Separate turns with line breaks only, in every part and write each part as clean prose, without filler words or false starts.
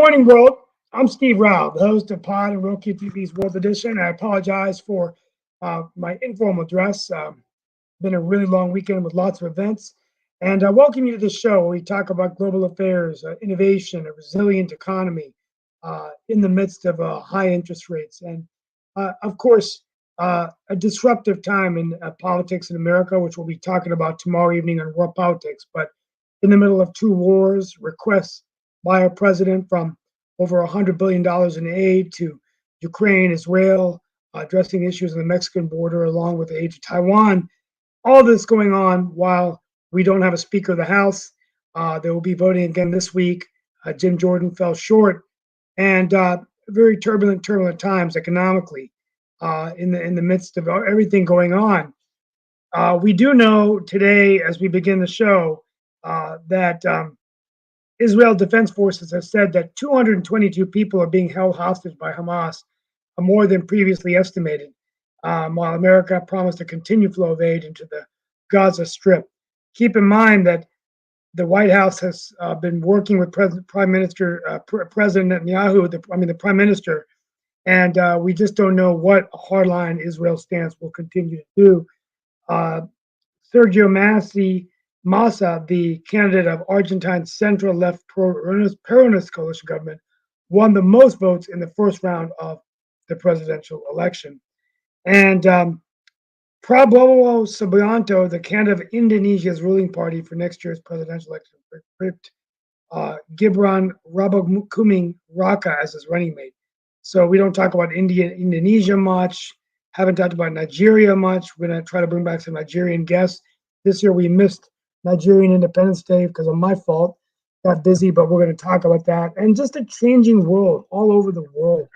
morning, world. I'm Steve Rao, the host of Pod and Roku TV's World Edition. I apologize for my informal dress. Been a really long weekend with lots of events. And I welcome you to the show where we talk about global affairs, innovation, a resilient economy in the midst of high interest rates. And of course, a disruptive time in politics in America, which we'll be talking about tomorrow evening on World Politics. But in the middle of two wars, requests by our president from over $100 billion in aid to Ukraine, Israel, addressing issues on the Mexican border, along with the aid to Taiwan. All this going on while we don't have a Speaker of the House. They will be voting again this week. Jim Jordan fell short, and very turbulent times economically in the midst of everything going on. We do know today, as we begin the show, that Israel Defense Forces have said that 222 people are being held hostage by Hamas, more than previously estimated, while America promised a continued flow of aid into the Gaza Strip. Keep in mind that the White House has been working with President Netanyahu, the Prime Minister, and we just don't know what a hardline Israel stance will continue to do. Sergio Massa, the candidate of Argentine's central-left Peronist coalition government, won the most votes in the first round of the presidential election. And Prabowo Subianto, the candidate of Indonesia's ruling party for next year's presidential election, picked Gibran Rabakuming Raka as his running mate. So we don't talk about Indonesia much, haven't talked about Nigeria much. We're going to try to bring back some Nigerian guests. This year we missed Nigerian Independence Day because of my fault. Got busy, but we're going to talk about that. And just a changing world all over the world.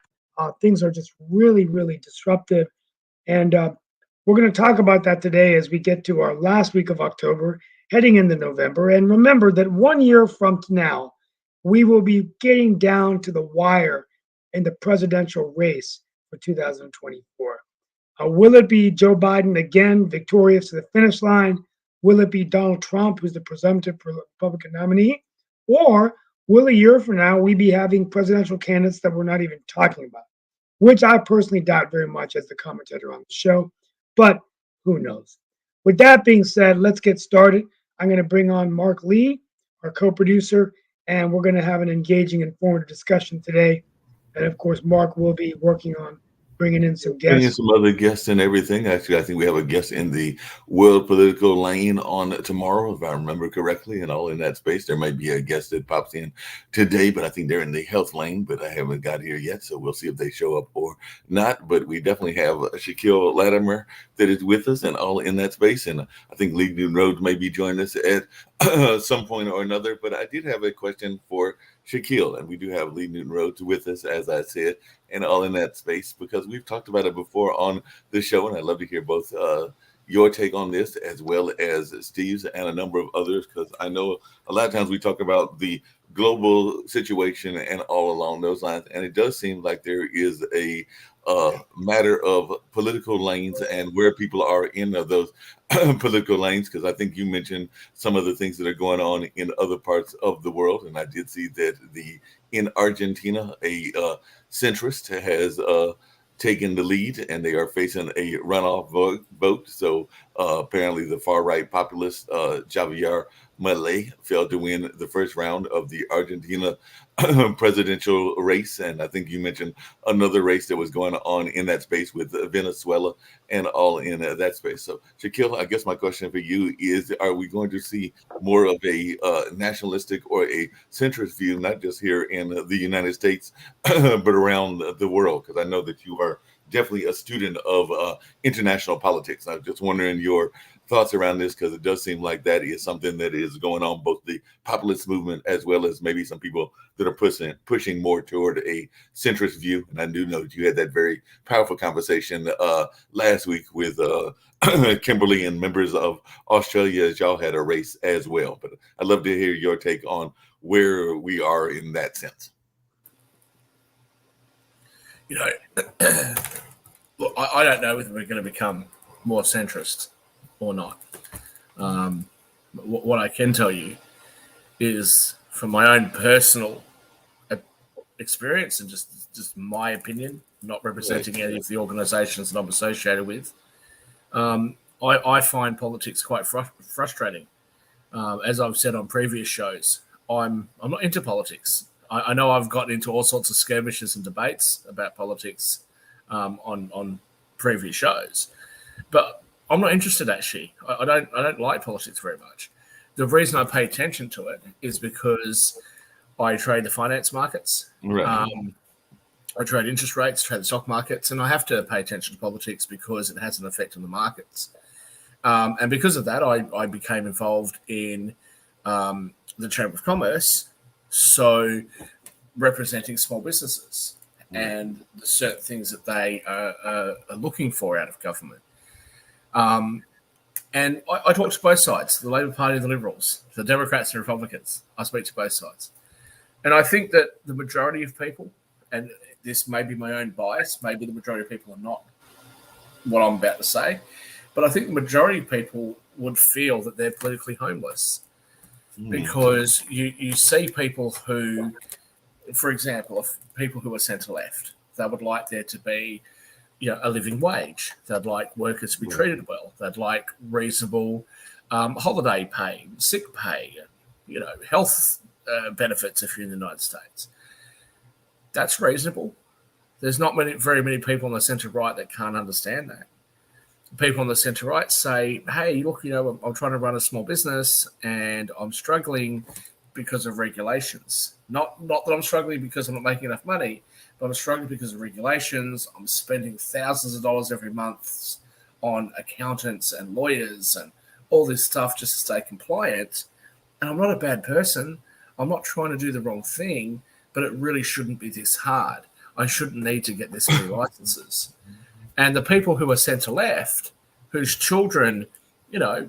Things are just really, really disruptive. And we're going to talk about that today as we get to our last week of October, heading into November. And remember that 1 year from now, we will be getting down to the wire in the presidential race for 2024. Will it be Joe Biden again, victorious to the finish line? Will it be Donald Trump, who's the presumptive Republican nominee? Or will a year from now we be having presidential candidates that we're not even talking about? Which I personally doubt very much as the commentator on the show, but who knows? With that being said, let's get started. I'm going to bring on Mark Lee, our co-producer, and we're going to have an engaging, informative discussion today. And of course, Mark will be working on bringing in some guests.
Bringing some other guests and everything. Actually, I think we have a guest in the world political lane on tomorrow, if I remember correctly, and all in that space. There might be a guest that pops in today, but I think they're in the health lane, but I haven't got here yet, so we'll see if they show up or not. But we definitely have Shaquille Latimer that is with us and all in that space, and I think Lee Newton Rhodes may be joining us at some point or another. But I did have a question for Shaquille, and we do have Lee Newton Rhodes with us, as I said, and all in that space, because we've talked about it before on the show, and I'd love to hear both your take on this as well as Steve's and a number of others, because I know a lot of times we talk about the global situation and all along those lines, and it does seem like there is a matter of political lanes and where people are in those political lanes, because I think you mentioned some of the things that are going on in other parts of the world, and I did see that in Argentina, a centrist has taken the lead, and they are facing a runoff vote. So apparently the far-right populist Javier Milei failed to win the first round of the Argentina presidential race. And I think you mentioned another race that was going on in that space with Venezuela and all in that space. So Shaquille, I guess my question for you is, are we going to see more of a nationalistic or a centrist view, not just here in the United States, but around the world? Because I know that you are definitely a student of international politics. I'm just wondering your thoughts around this, because it does seem like that is something that is going on, both the populist movement as well as maybe some people that are pushing more toward a centrist view. And I do know that you had that very powerful conversation last week with Kimberly and members of Australia, as y'all had a race as well. But I'd love to hear your take on where we are in that sense.
You know, look, I don't know whether we're going to become more centrist or not. What I can tell you is, from my own personal experience and just my opinion, not representing any of the organisations that I'm associated with. I find politics quite frustrating. As I've said on previous shows, I'm not into politics. I know I've gotten into all sorts of skirmishes and debates about politics on previous shows, but I'm not interested. Actually, I don't like politics very much. The reason I pay attention to it is because I trade the finance markets.
Right.
I trade interest rates, trade the stock markets, and I have to pay attention to politics because it has an effect on the markets. And because of that, I became involved in the Chamber of Commerce, so representing small businesses and the certain things that they are looking for out of government. And I talk to both sides, the Labor Party, the Liberals, the Democrats and Republicans. I speak to both sides. And I think that the majority of people, and this may be my own bias, maybe the majority of people are not what I'm about to say, but I think the majority of people would feel that they're politically homeless because you see people who, for example, people who are centre-left, they would like there to be a living wage. They'd like workers to be treated well. They'd like reasonable holiday pay, sick pay, health benefits if you're in the United States. That's reasonable. There's not very many people on the centre-right that can't understand that. People on the centre-right say, hey, look, I'm trying to run a small business and I'm struggling because of regulations. Not that I'm struggling because I'm not making enough money, but I'm struggling because of regulations. I'm spending thousands of dollars every month on accountants and lawyers and all this stuff just to stay compliant. And I'm not a bad person. I'm not trying to do the wrong thing, but it really shouldn't be this hard. I shouldn't need to get this many licenses. And the people who are centre-left, whose children, are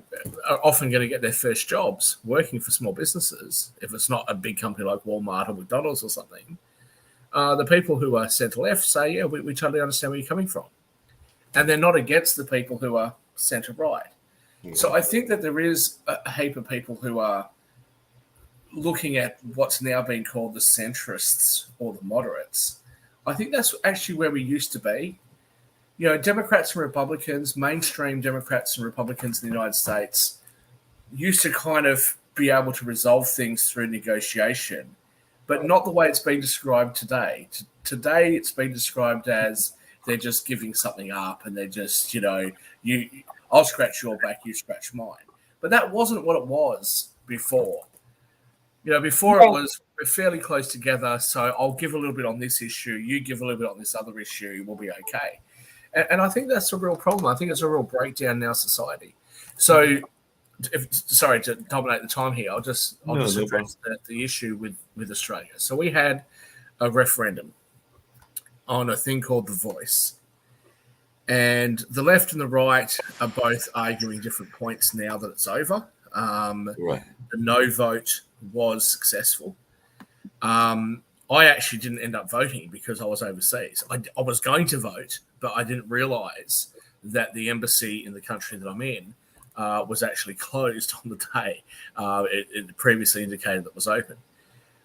often going to get their first jobs working for small businesses, if it's not a big company like Walmart or McDonald's or something, the people who are centre-left say, yeah, we totally understand where you're coming from. And they're not against the people who are centre-right. So I think that there is a heap of people who are looking at what's now being called the centrists or the moderates. I think that's actually where we used to be. Democrats and Republicans, mainstream Democrats and Republicans in the United States used to kind of be able to resolve things through negotiation, but not the way it's been described today. Today, it's been described as they're just giving something up and they're just, I'll scratch your back, you scratch mine. But that wasn't what it was before. Before it was we're fairly close together, so I'll give a little bit on this issue, you give a little bit on this other issue, we'll be okay. And I think that's a real problem. I think it's a real breakdown in our society. So, sorry to dominate the time here. I'll just address the issue with Australia. So we had a referendum on a thing called The Voice. And the left and the right are both arguing different points now that it's over. The no vote was successful. I actually didn't end up voting because I was overseas. I was going to vote, but I didn't realise that the embassy in the country that I'm in was actually closed on the day. It previously indicated that it was open.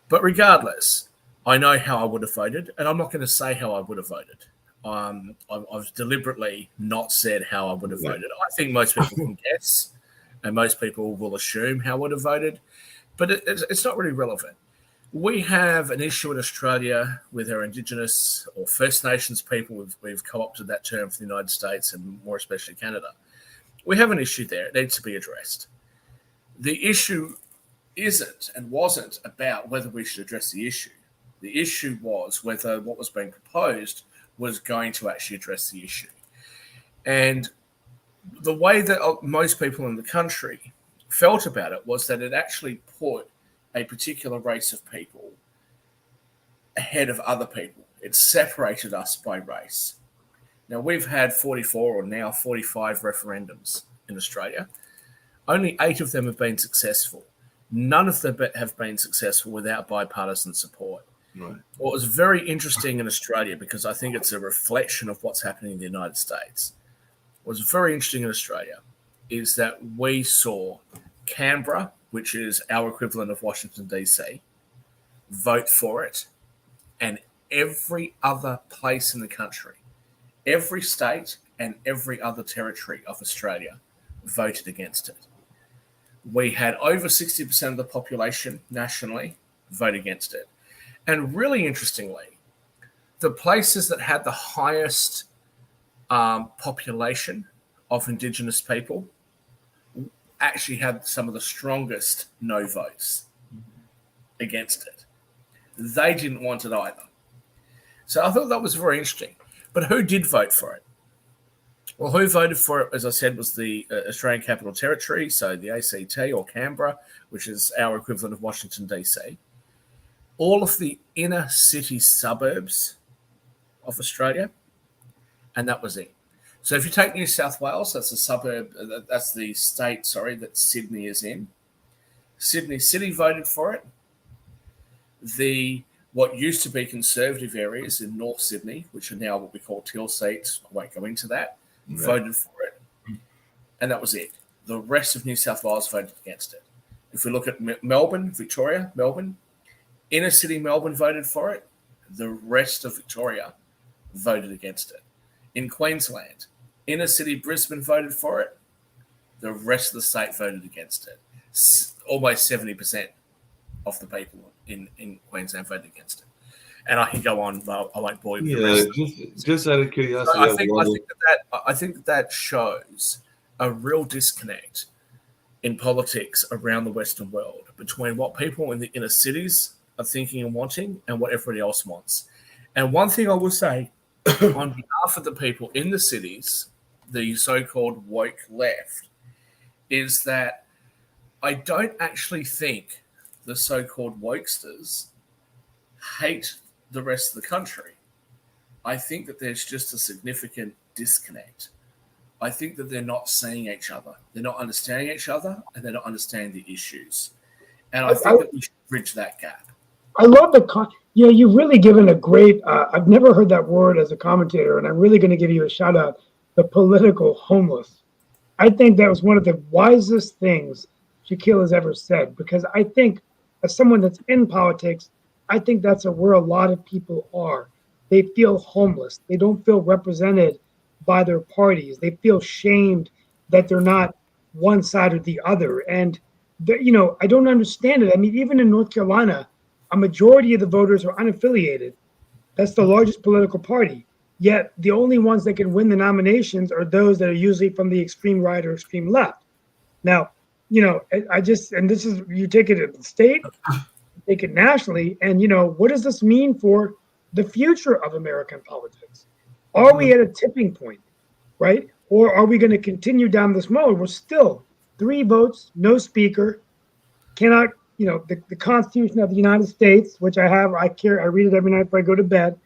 But regardless, I know how I would have voted, and I'm not going to say how I would have voted. I've deliberately not said how I would have voted. I think most people can guess, and most people will assume how I would have voted, but it's not really relevant. We have an issue in Australia with our Indigenous or First Nations people. We've co-opted that term for the United States and more especially Canada. We have an issue there. It needs to be addressed. The issue isn't and wasn't about whether we should address the issue. The issue was whether what was being proposed was going to actually address the issue. And the way that most people in the country felt about it was that it actually put a particular race of people ahead of other people. It separated us by race. Now, we've had 44 or now 45 referendums in Australia. Only 8 of them have been successful. None of them have been successful without bipartisan support.
Right.
What was very interesting in Australia, because I think it's a reflection of what's happening in the United States, what was very interesting in Australia is that we saw Canberra, which is our equivalent of Washington, D.C., vote for it, and every other place in the country, every state and every other territory of Australia voted against it. We had over 60% of the population nationally vote against it. And really interestingly, the places that had the highest population of Indigenous people actually had some of the strongest no votes against it. They didn't want it either. So I thought that was very interesting. But who did vote for it? Well, who voted for it, as I said, was the Australian Capital Territory, so the ACT or Canberra, which is our equivalent of Washington, D.C. All of the inner city suburbs of Australia, and that was it. So if you take New South Wales, that's the suburb, that's the state, that Sydney is in. Sydney City voted for it. What used to be conservative areas in North Sydney, which are now what we call teal seats, I won't go into that, voted for it. And that was it. The rest of New South Wales voted against it. If we look at Melbourne, Victoria, inner city Melbourne voted for it. The rest of Victoria voted against it. In Queensland, inner city Brisbane voted for it. The rest of the state voted against it. Almost 70% of the people in Queensland voted against it. And I can go on, but I won't bore you with the rest.
Just out of curiosity,
I think that shows a real disconnect in politics around the Western world between what people in the inner cities are thinking and wanting and what everybody else wants. And one thing I will say on behalf of the people in the cities, the so-called woke left, is that I don't actually think the so-called wokesters hate the rest of the country. I think that there's just a significant disconnect. I think that they're not seeing each other. They're not understanding each other, and they're not understanding the issues. And I think that we should bridge that gap.
I love you've really given a great, I've never heard that word as a commentator, and I'm really going to give you a shout out, the political homeless. I think that was one of the wisest things Shaquille has ever said, because I think as someone that's in politics, I think that's where a lot of people are. They feel homeless. They don't feel represented by their parties. They feel shamed that they're not one side or the other. And, I don't understand it. I mean, even in North Carolina, a majority of the voters are unaffiliated. That's the largest political party. Yet the only ones that can win the nominations are those that are usually from the extreme right or extreme left. Now, and this is, you take it at the state, take it nationally, and, what does this mean for the future of American politics? Are we at a tipping point, right? Or are we going to continue down this mode? We're still 3 votes, no speaker, cannot, the Constitution of the United States, which I read it every night before I go to bed.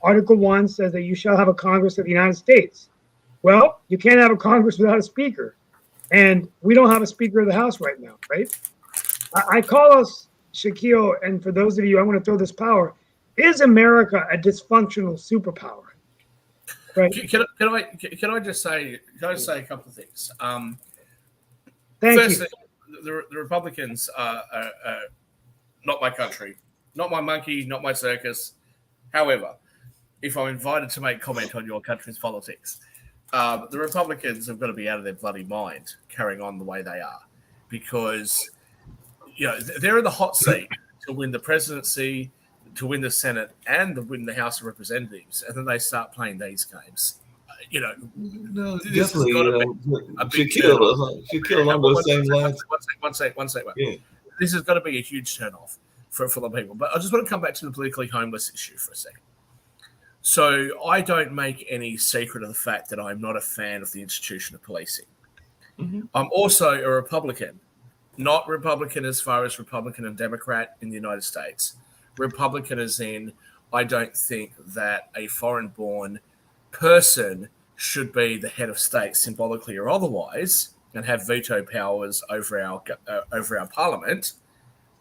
Article 1 says that you shall have a Congress of the United States. Well, you can't have a Congress without a speaker. And we don't have a Speaker of the House right now, right? I call us, Shaquille, and for those of you, I want to throw this power. Is America a dysfunctional superpower? Right.
Can I just say a couple of things?
Thank you.
The Republicans are not my country, not my monkey, not my circus. However, if I'm invited to make comment on your country's politics, the Republicans have got to be out of their bloody mind carrying on the way they are, because they're in the hot seat to win the presidency, to win the Senate, and to win the House of Representatives, and then they start playing these games.
No,
this has got to be a big
Shaquille along those same lines.
One sec.
Yeah.
This has got to be a huge turnoff for the people. But I just want to come back to the politically homeless issue for a second. So I don't make any secret of the fact that I'm not a fan of the institution of policing. Mm-hmm. I'm also a Republican, not Republican as far as Republican and Democrat in the United States. Republican as in, I don't think that a foreign-born person should be the head of state, symbolically or otherwise, and have veto powers over our parliament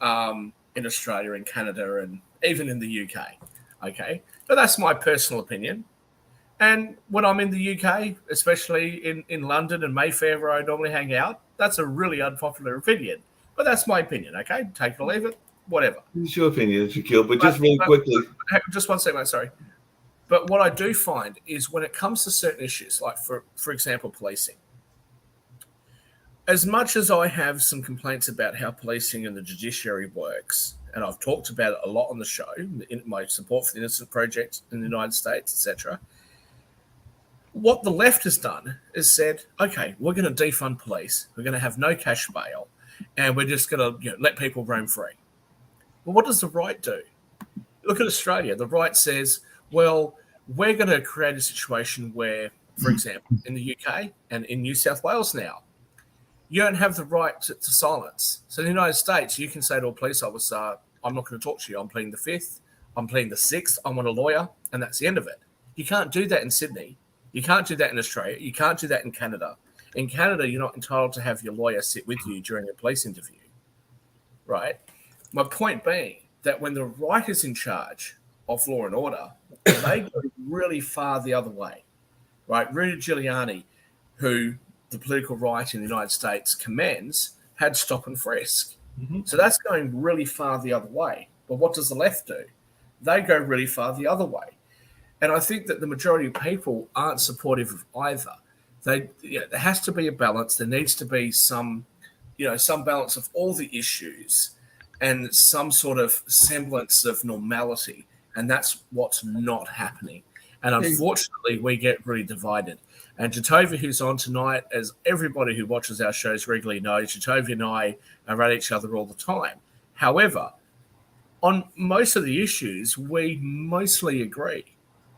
in Australia and Canada and even in the UK. Okay, but that's my personal opinion. And when I'm in the UK, especially in London and Mayfair, where I normally hang out, that's a really unpopular opinion. But that's my opinion. Okay, take it or leave it. whatever.
It's your opinion, Shaquille, but just really quickly.
Just one second, mate, sorry. But what I do find is when it comes to certain issues, like for example, policing, as much as I have some complaints about how policing and the judiciary works, and I've talked about it a lot on the show, in my support for the Innocent Project in the United States, etc., what the left has done is said, okay, we're going to defund police, we're going to have no cash bail, and we're just going to let people roam free. Well, what does the right do? Look at Australia. The right says, well, we're going to create a situation where, for example, in the UK and in New South Wales now, you don't have the right to silence. So in the United States, you can say to a police officer, I'm not going to talk to you. I'm pleading the fifth. I'm pleading the sixth. I want a lawyer. And that's the end of it. You can't do that in Sydney. You can't do that in Australia. You can't do that in Canada. In Canada, you're not entitled to have your lawyer sit with you during a police interview, right? My point being that when the right is in charge of law and order, they go really far the other way, right? Rudy Giuliani, who the political right in the United States commends, had stop and frisk.
Mm-hmm.
So that's going really far the other way. But what does the left do? They go really far the other way. And I think that the majority of people aren't supportive of either. There has to be a balance. There needs to be some balance of all the issues and some sort of semblance of normality. And that's what's not happening. And unfortunately, we get really divided. And Jatovi, who's on tonight, as everybody who watches our shows regularly knows, Jatovi and I are at each other all the time. However, on most of the issues, we mostly agree.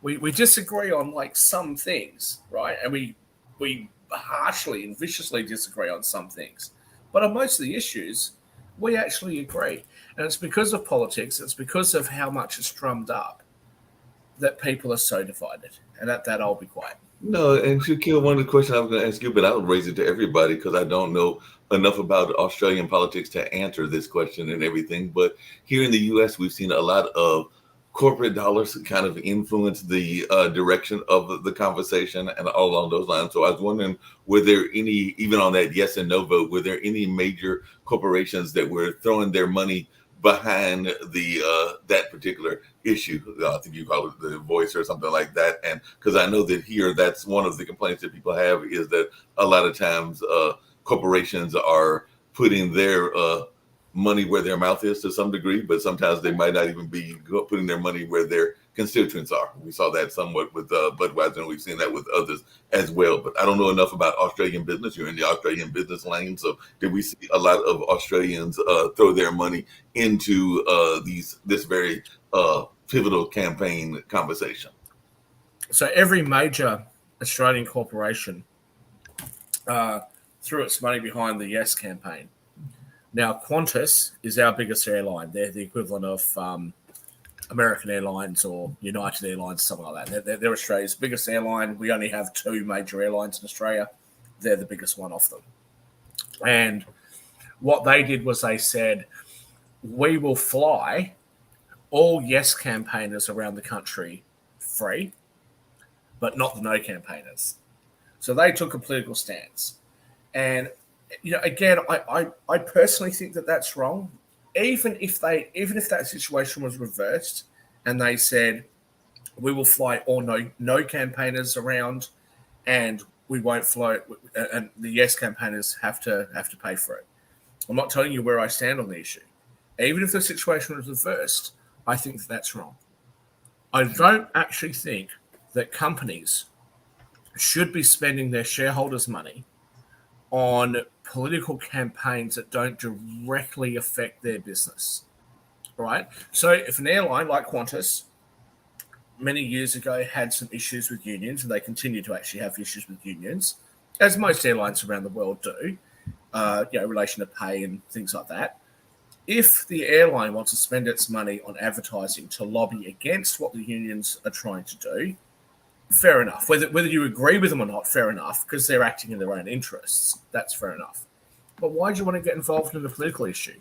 We disagree on like some things, right? And we harshly and viciously disagree on some things. But on most of the issues, we actually agree. And it's because of politics, it's because of how much it's drummed up that people are so divided. And at that, I'll be quiet.
No, and Shaquille, one of the questions I was going to ask you, but I would raise it to everybody because I don't know enough about Australian politics to answer this question and everything. But here in the U.S., we've seen a lot of corporate dollars kind of influence the direction of the conversation and all along those lines. So I was wondering, were there any, even on that yes and no vote, were there any major corporations that were throwing their money behind the that particular issue? I think you call it the Voice or something like that. And because I know that here, that's one of the complaints that people have is that a lot of times corporations are putting their money where their mouth is to some degree, but sometimes they might not even be putting their money where their constituents are. We saw that somewhat with Budweiser, and we've seen that with others as well. But I don't know enough about Australian business. You're in the Australian business lane, so did we see a lot of Australians throw their money into this very pivotal campaign conversation?
So every major Australian corporation threw its money behind the Yes campaign. Now, Qantas is our biggest airline. They're the equivalent of American Airlines or United Airlines, something like that. They're Australia's biggest airline. We only have two major airlines in Australia. They're the biggest one of them. And what they did was they said, we will fly all Yes campaigners around the country free, but not the No campaigners. So they took a political stance. And again, I personally think that that's wrong. Even if that situation was reversed and they said we will fly all no campaigners around, and we won't fly, and the Yes campaigners have to pay for it. I'm not telling you where I stand on the issue. Even if the situation was reversed, I think that's wrong. I don't actually think that companies should be spending their shareholders' money on political campaigns that don't directly affect their business, right? So if an airline like Qantas many years ago had some issues with unions, and they continue to actually have issues with unions, as most airlines around the world do, in relation to pay and things like that, if the airline wants to spend its money on advertising to lobby against what the unions are trying to do, fair enough. Whether you agree with them or not, fair enough, because they're acting in their own interests. That's fair enough. But why do you want to get involved in a political issue?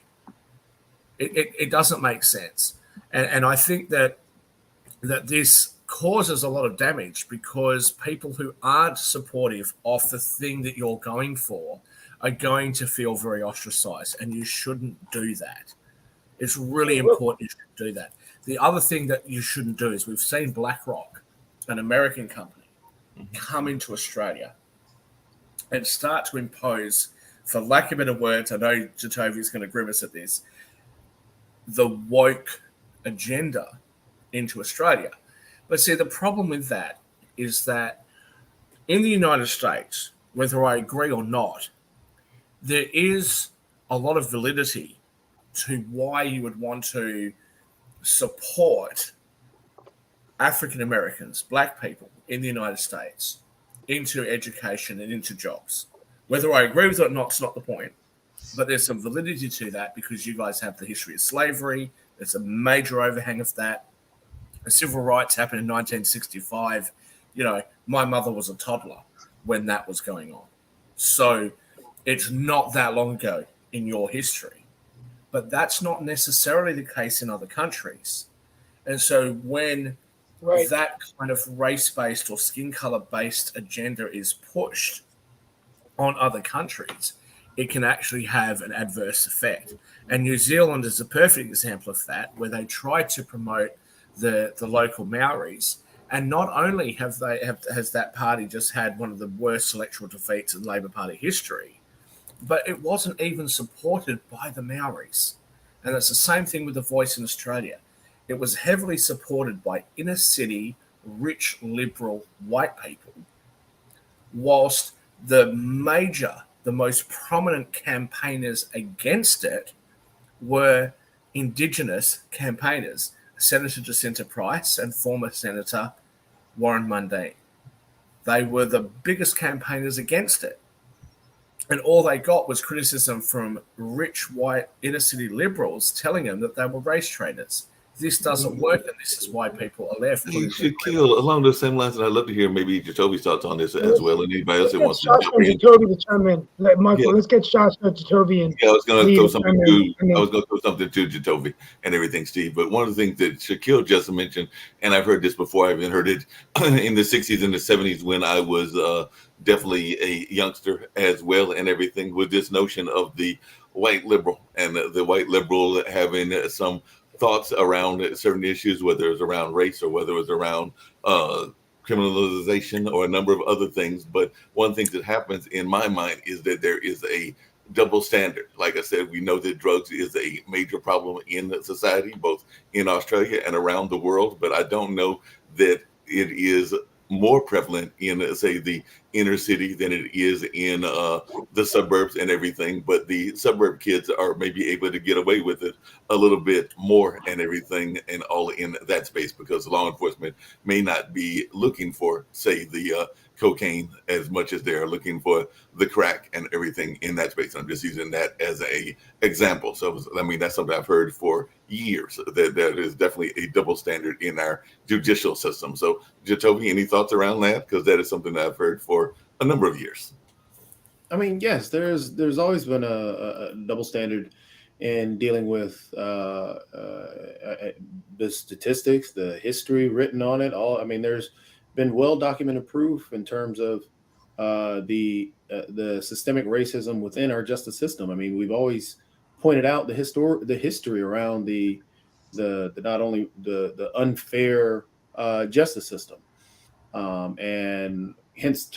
It doesn't make sense. And I think that this causes a lot of damage because people who aren't supportive of the thing that you're going for are going to feel very ostracized, and you shouldn't do that. It's really important you should do that. The other thing that you shouldn't do is we've seen BlackRock, an American company, come into Australia and start to impose, for lack of better words, I know Jatovia is going to grimace at this, the woke agenda into Australia. But see, the problem with that is that in the United States, whether I agree or not, there is a lot of validity to why you would want to support African Americans, black people in the United States into education and into jobs. Whether I agree with it or not, it's not the point. But there's some validity to that because you guys have the history of slavery. There's a major overhang of that. The civil rights happened in 1965. You know, my mother was a toddler when that was going on. So it's not that long ago in your history. But that's not necessarily the case in other countries. And so when that kind of race-based or skin color-based agenda is pushed on other countries, it can actually have an adverse effect. And New Zealand is a perfect example of that, where they tried to promote the local Maoris. And not only has that party just had one of the worst electoral defeats in Labor Party history, but it wasn't even supported by the Maoris. And it's the same thing with The Voice in Australia. It was heavily supported by inner city, rich, liberal white people, whilst the most prominent campaigners against it were Indigenous campaigners, Senator Jacinta Price and former Senator Warren Mundine. They were the biggest campaigners against it. And all they got was criticism from rich, white, inner-city liberals telling them that they were race traitors. This doesn't work, and this is why people are left.
You should kill along those same lines, and I'd love to hear maybe Jatovi's thoughts on this as well, and anybody else that wants to jump in.
Jatovia to chime in. Let's get shots at Jatovia. And
I was going to throw something to Jatovia and everything, Steve. But one of the things that Shaquille just mentioned, and I've heard this before, I even heard it in the 60s and the 70s when I was definitely a youngster as well, and everything, with this notion of the white liberal and the white liberal having some thoughts around certain issues, whether it's around race or whether it's around criminalization or a number of other things. But one thing that happens in my mind is that there is a double standard. Like I said, we know that drugs is a major problem in society, both in Australia and around the world. But I don't know that it is more prevalent in, say, the inner city than it is in the suburbs and everything. But the suburb kids are maybe able to get away with it a little bit more and everything, and all in that space, because law enforcement may not be looking for, say, the cocaine as much as they're looking for the crack and everything in that space. I'm just using that as a example. So, I mean, that's something I've heard for years, that is definitely a double standard in our judicial system. So, Jatovia, any thoughts around that? Because that is something that I've heard for a number of years.
I mean, yes, there's always been a double standard in dealing with the statistics, the history written on it. All, I mean, there's been well documented proof in terms of the systemic racism within our justice system. I mean, we've always pointed out the history around the not only the unfair justice system, and hence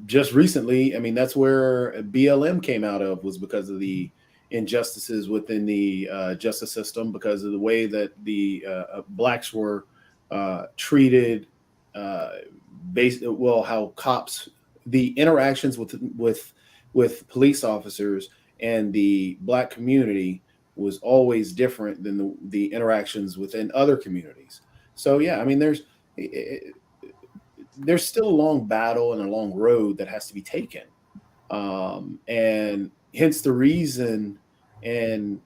just recently, I mean, that's where BLM came out of, was because of the injustices within the justice system, because of the way that the blacks were treated. How cops, the interactions with police officers and the black community was always different than the interactions within other communities. So yeah, I mean, there's still a long battle and a long road that has to be taken, and hence the reason. And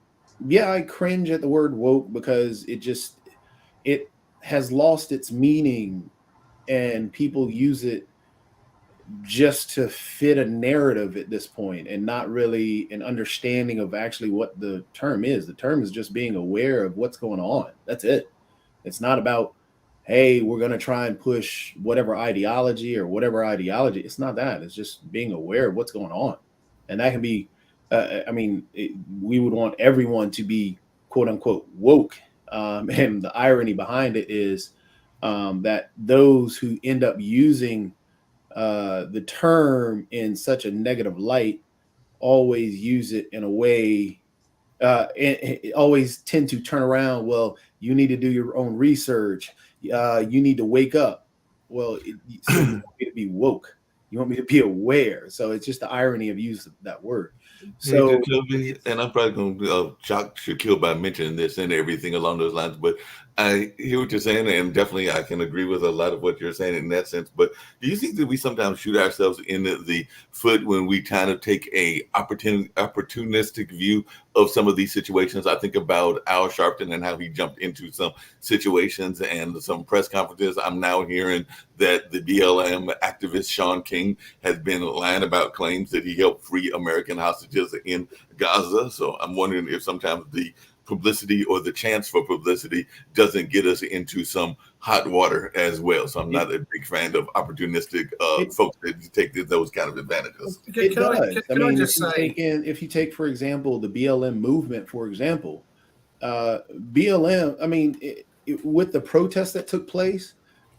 yeah, I cringe at the word woke because it has lost its meaning, and people use it just to fit a narrative at this point, and not really an understanding of actually what the term is. The term is just being aware of what's going on. That's it. It's not about, hey, we're going to try and push whatever ideology. It's not that. It's just being aware of what's going on. And that can be, we would want everyone to be quote unquote woke. And the irony behind it is that those who end up using the term in such a negative light always use it in a way, and always tend to turn around. Well, you need to do your own research. You need to wake up. Well, so you want me to be woke. You want me to be aware. So it's just the irony of use of that word. So,
Hey, Jacoby, and I'm probably going to shock Shaquille by mentioning this and everything along those lines, but I hear what you're saying, and definitely I can agree with a lot of what you're saying in that sense. But do you think that we sometimes shoot ourselves in the foot when we kind of take a opportunistic view of some of these situations? I think about Al Sharpton and how he jumped into some situations and some press conferences. I'm now hearing that the BLM activist Sean King has been lying about claims that he helped free American hostages in Gaza. So I'm wondering if sometimes the publicity or the chance for publicity doesn't get us into some hot water as well. So I'm not a big fan of opportunistic folks that take those kind of advantages.
it does. I mean,
just say,
if you take, for example, the BLM movement, for example, BLM, I mean, with the protests that took place,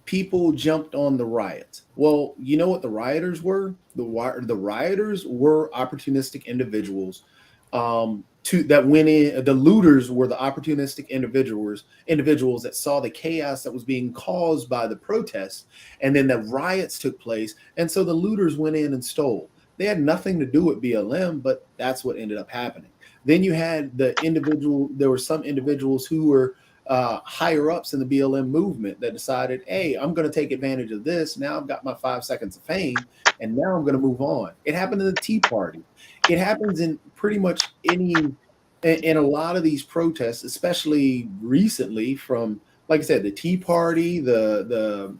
people jumped on the riots. Well, you know what the rioters were? The rioters were opportunistic individuals that went in. The looters were the opportunistic individuals that saw the chaos that was being caused by the protests, and then the riots took place, and so the looters went in and stole. They had nothing to do with BLM, but that's what ended up happening. Then you had there were some individuals who were higher ups in the BLM movement that decided, hey, I'm going to take advantage of this. Now I've got my 5 seconds of fame, and now I'm going to move on. It happened in the Tea Party. It happens in pretty much in a lot of these protests, especially recently, from, like I said, the Tea Party, the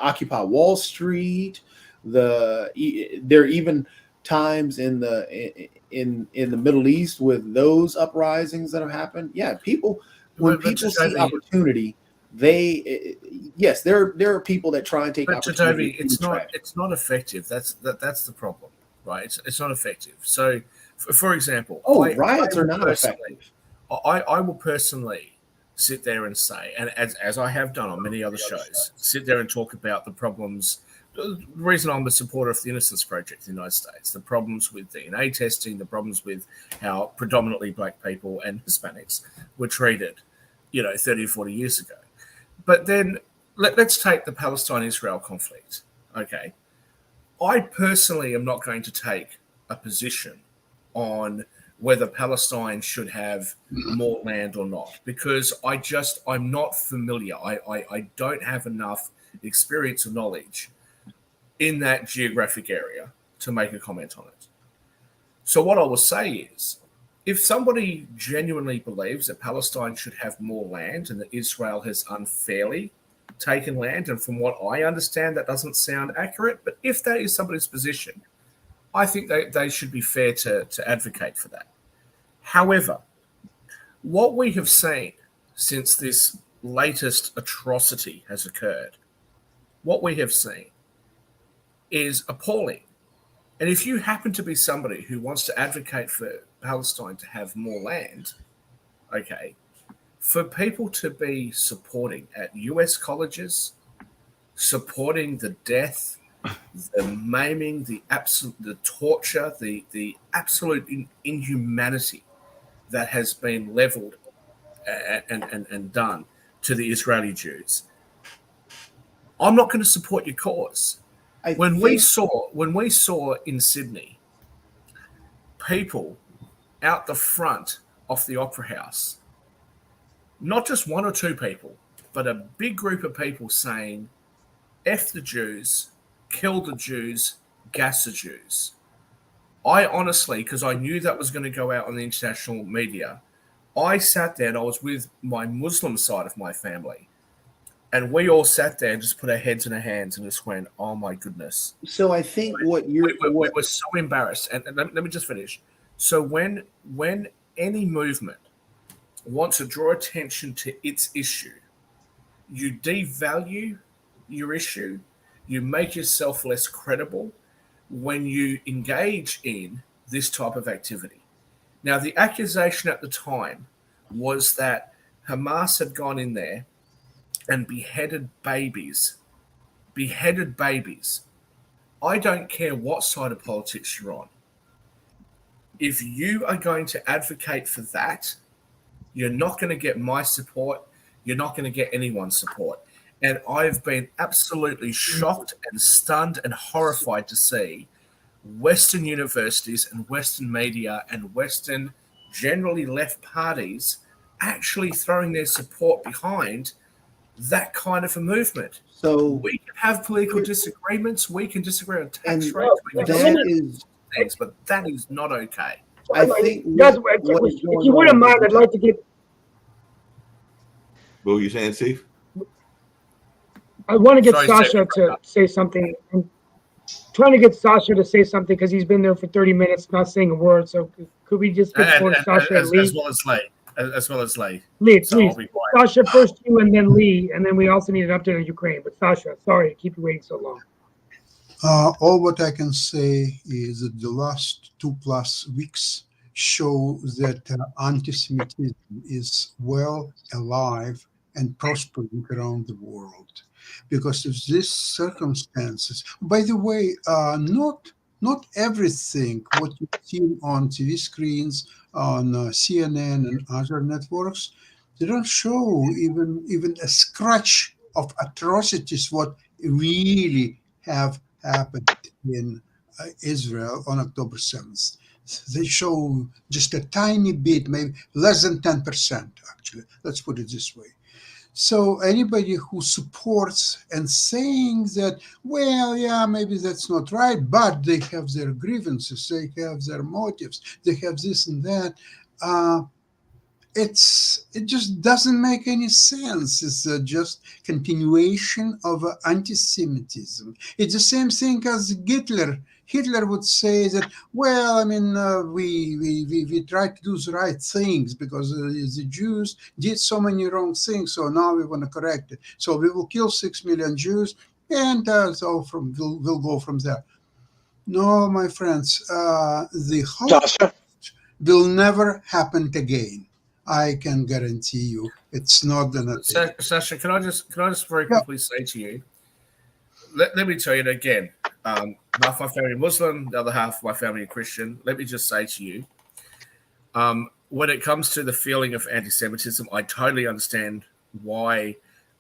Occupy Wall Street. There are even times in the Middle East with those uprisings that have happened. Yeah, when people see opportunity, yes, there are people that try and take opportunity.
It's not effective. That's the problem, right? It's not effective. So, for example,
riots are not effective.
I will personally sit there and say, and as I have done on many other shows, sit there and talk about the problems. The reason I'm a supporter of the Innocence Project in the United States, the problems with DNA testing, the problems with how predominantly black people and Hispanics were treated, 30 or 40 years ago. But then let's take the Palestine-Israel conflict. Okay. I personally am not going to take a position on whether Palestine should have more land or not, because I'm not familiar. I don't have enough experience or knowledge in that geographic area to make a comment on it. So what I will say is, if somebody genuinely believes that Palestine should have more land and that Israel has unfairly taken land, and from what I understand, that doesn't sound accurate, but if that is somebody's position, I think they should be fair to advocate for that. However, what we have seen since this latest atrocity has occurred, what we have seen is appalling. And if you happen to be somebody who wants to advocate for Palestine to have more land, okay, for people to be supporting at US colleges, supporting the death, the maiming, the torture, the absolute inhumanity that has been leveled and done to the Israeli Jews, I'm not going to support your cause. When we saw in Sydney people out the front of the Opera House, not just one or two people, but a big group of people saying, F the Jews, kill the Jews, gas the Jews. I honestly, because I knew that was going to go out on the international media, I sat there and I was with my Muslim side of my family. And we all sat there and just put our heads in our hands and just went, "Oh my goodness!"
So I think we
were so embarrassed. And let me just finish. So when any movement wants to draw attention to its issue, you devalue your issue, you make yourself less credible when you engage in this type of activity. Now, the accusation at the time was that Hamas had gone in there and beheaded babies. Beheaded babies. I don't care what side of politics you're on. If you are going to advocate for that, you're not going to get my support. You're not going to get anyone's support. And I've been absolutely shocked and stunned and horrified to see Western universities and Western media and Western generally left parties actually throwing their support behind that kind of a movement.
So
We can have political disagreements. We can disagree on tax
And
rates. We can
that
disagree on
is,
things, but that is not okay.
I think,
Guys,
what is
if
going
you wouldn't
on-
mind, I'd like to get.
What were you saying, Steve?
I want to get
Sorry,
Sasha
Steve.
to say something. I'm trying to get Sasha to say something because he's been there for 30 minutes, not saying a word. So could we just get going, Sasha and Lee?
As well as Lee. As well as Lee.
Lee,
So I'll
please.
be quiet.
Sasha first, you, and then Lee, and then we also need an update on Ukraine. But Sasha, sorry to keep you waiting so long.
All what I can say is that the last 2+ weeks show that anti-Semitism is well alive and prospering around the world because of these circumstances. By the way, not everything what you see on TV screens, on CNN and other networks, they don't show even a scratch of atrocities what really have happened in Israel on October 7th. They show just a tiny bit, maybe less than 10%, actually. Let's put it this way. So anybody who supports and saying that, well, yeah, maybe that's not right, but they have their grievances, they have their motives, they have this and that, it just doesn't make any sense. It's just continuation of anti-Semitism. It's the same thing as Hitler. Hitler would say that, well, I mean, we try to do the right things because the Jews did so many wrong things, so now we want to correct it. So we will kill 6 million Jews, and so we'll go from there. No, my friends, the Holocaust will never happen again. I can guarantee you, it's not gonna.
Sasha, can I just very quickly say to you? Let me tell you it again. Half my family Muslim, the other half of my family Christian. Let me just say to you, when it comes to the feeling of anti-Semitism, I totally understand why,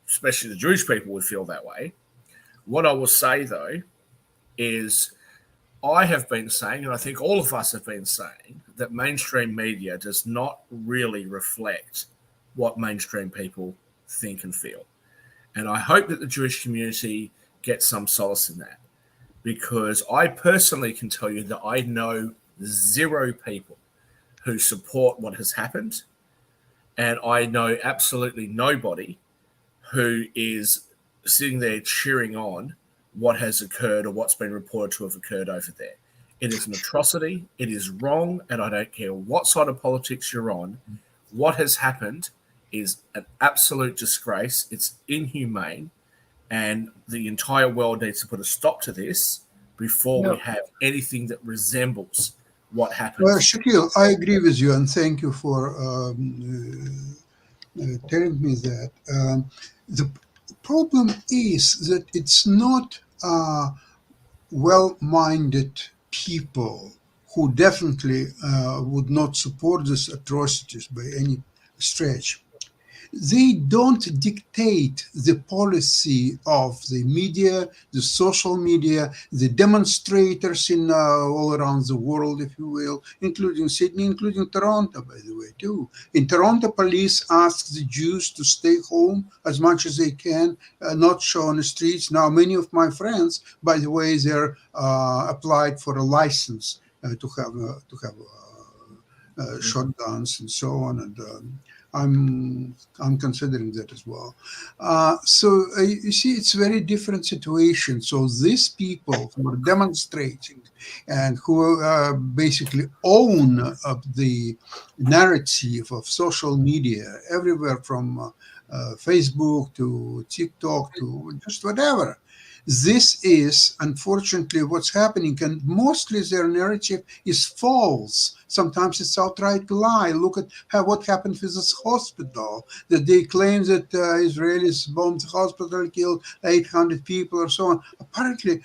especially the Jewish people, would feel that way. What I will say though is, I have been saying, and I think all of us have been saying, that mainstream media does not really reflect what mainstream people think and feel. And I hope that the Jewish community gets some solace in that, because I personally can tell you that I know 0 people who support what has happened, and I know absolutely nobody who is sitting there cheering on what has occurred or what's been reported to have occurred over there. It is an atrocity. It is wrong, and I don't care what side of politics you're on. What has happened is an absolute disgrace. It's inhumane, and the entire world needs to put a stop to this before we have anything that resembles what happened.
Well, Shakil, I agree with you, and thank you for telling me that. The problem is that it's not well-minded people who definitely would not support these atrocities by any stretch. They don't dictate the policy of the media, the social media, the demonstrators in all around the world, if you will, including Sydney, including Toronto, by the way, too. In Toronto, police ask the Jews to stay home as much as they can, not show on the streets. Now, many of my friends, by the way, they're applied for a license to have shotguns and so on, and I'm considering that as well. So you see, it's a very different situation. So these people who are demonstrating and who basically own the narrative of social media everywhere from Facebook to TikTok to just whatever, This is unfortunately what's happening, and mostly their narrative is false. Sometimes it's outright lie. Look at what happened with this hospital, that they claim that Israelis bombed the hospital, killed 800 people or so on. Apparently,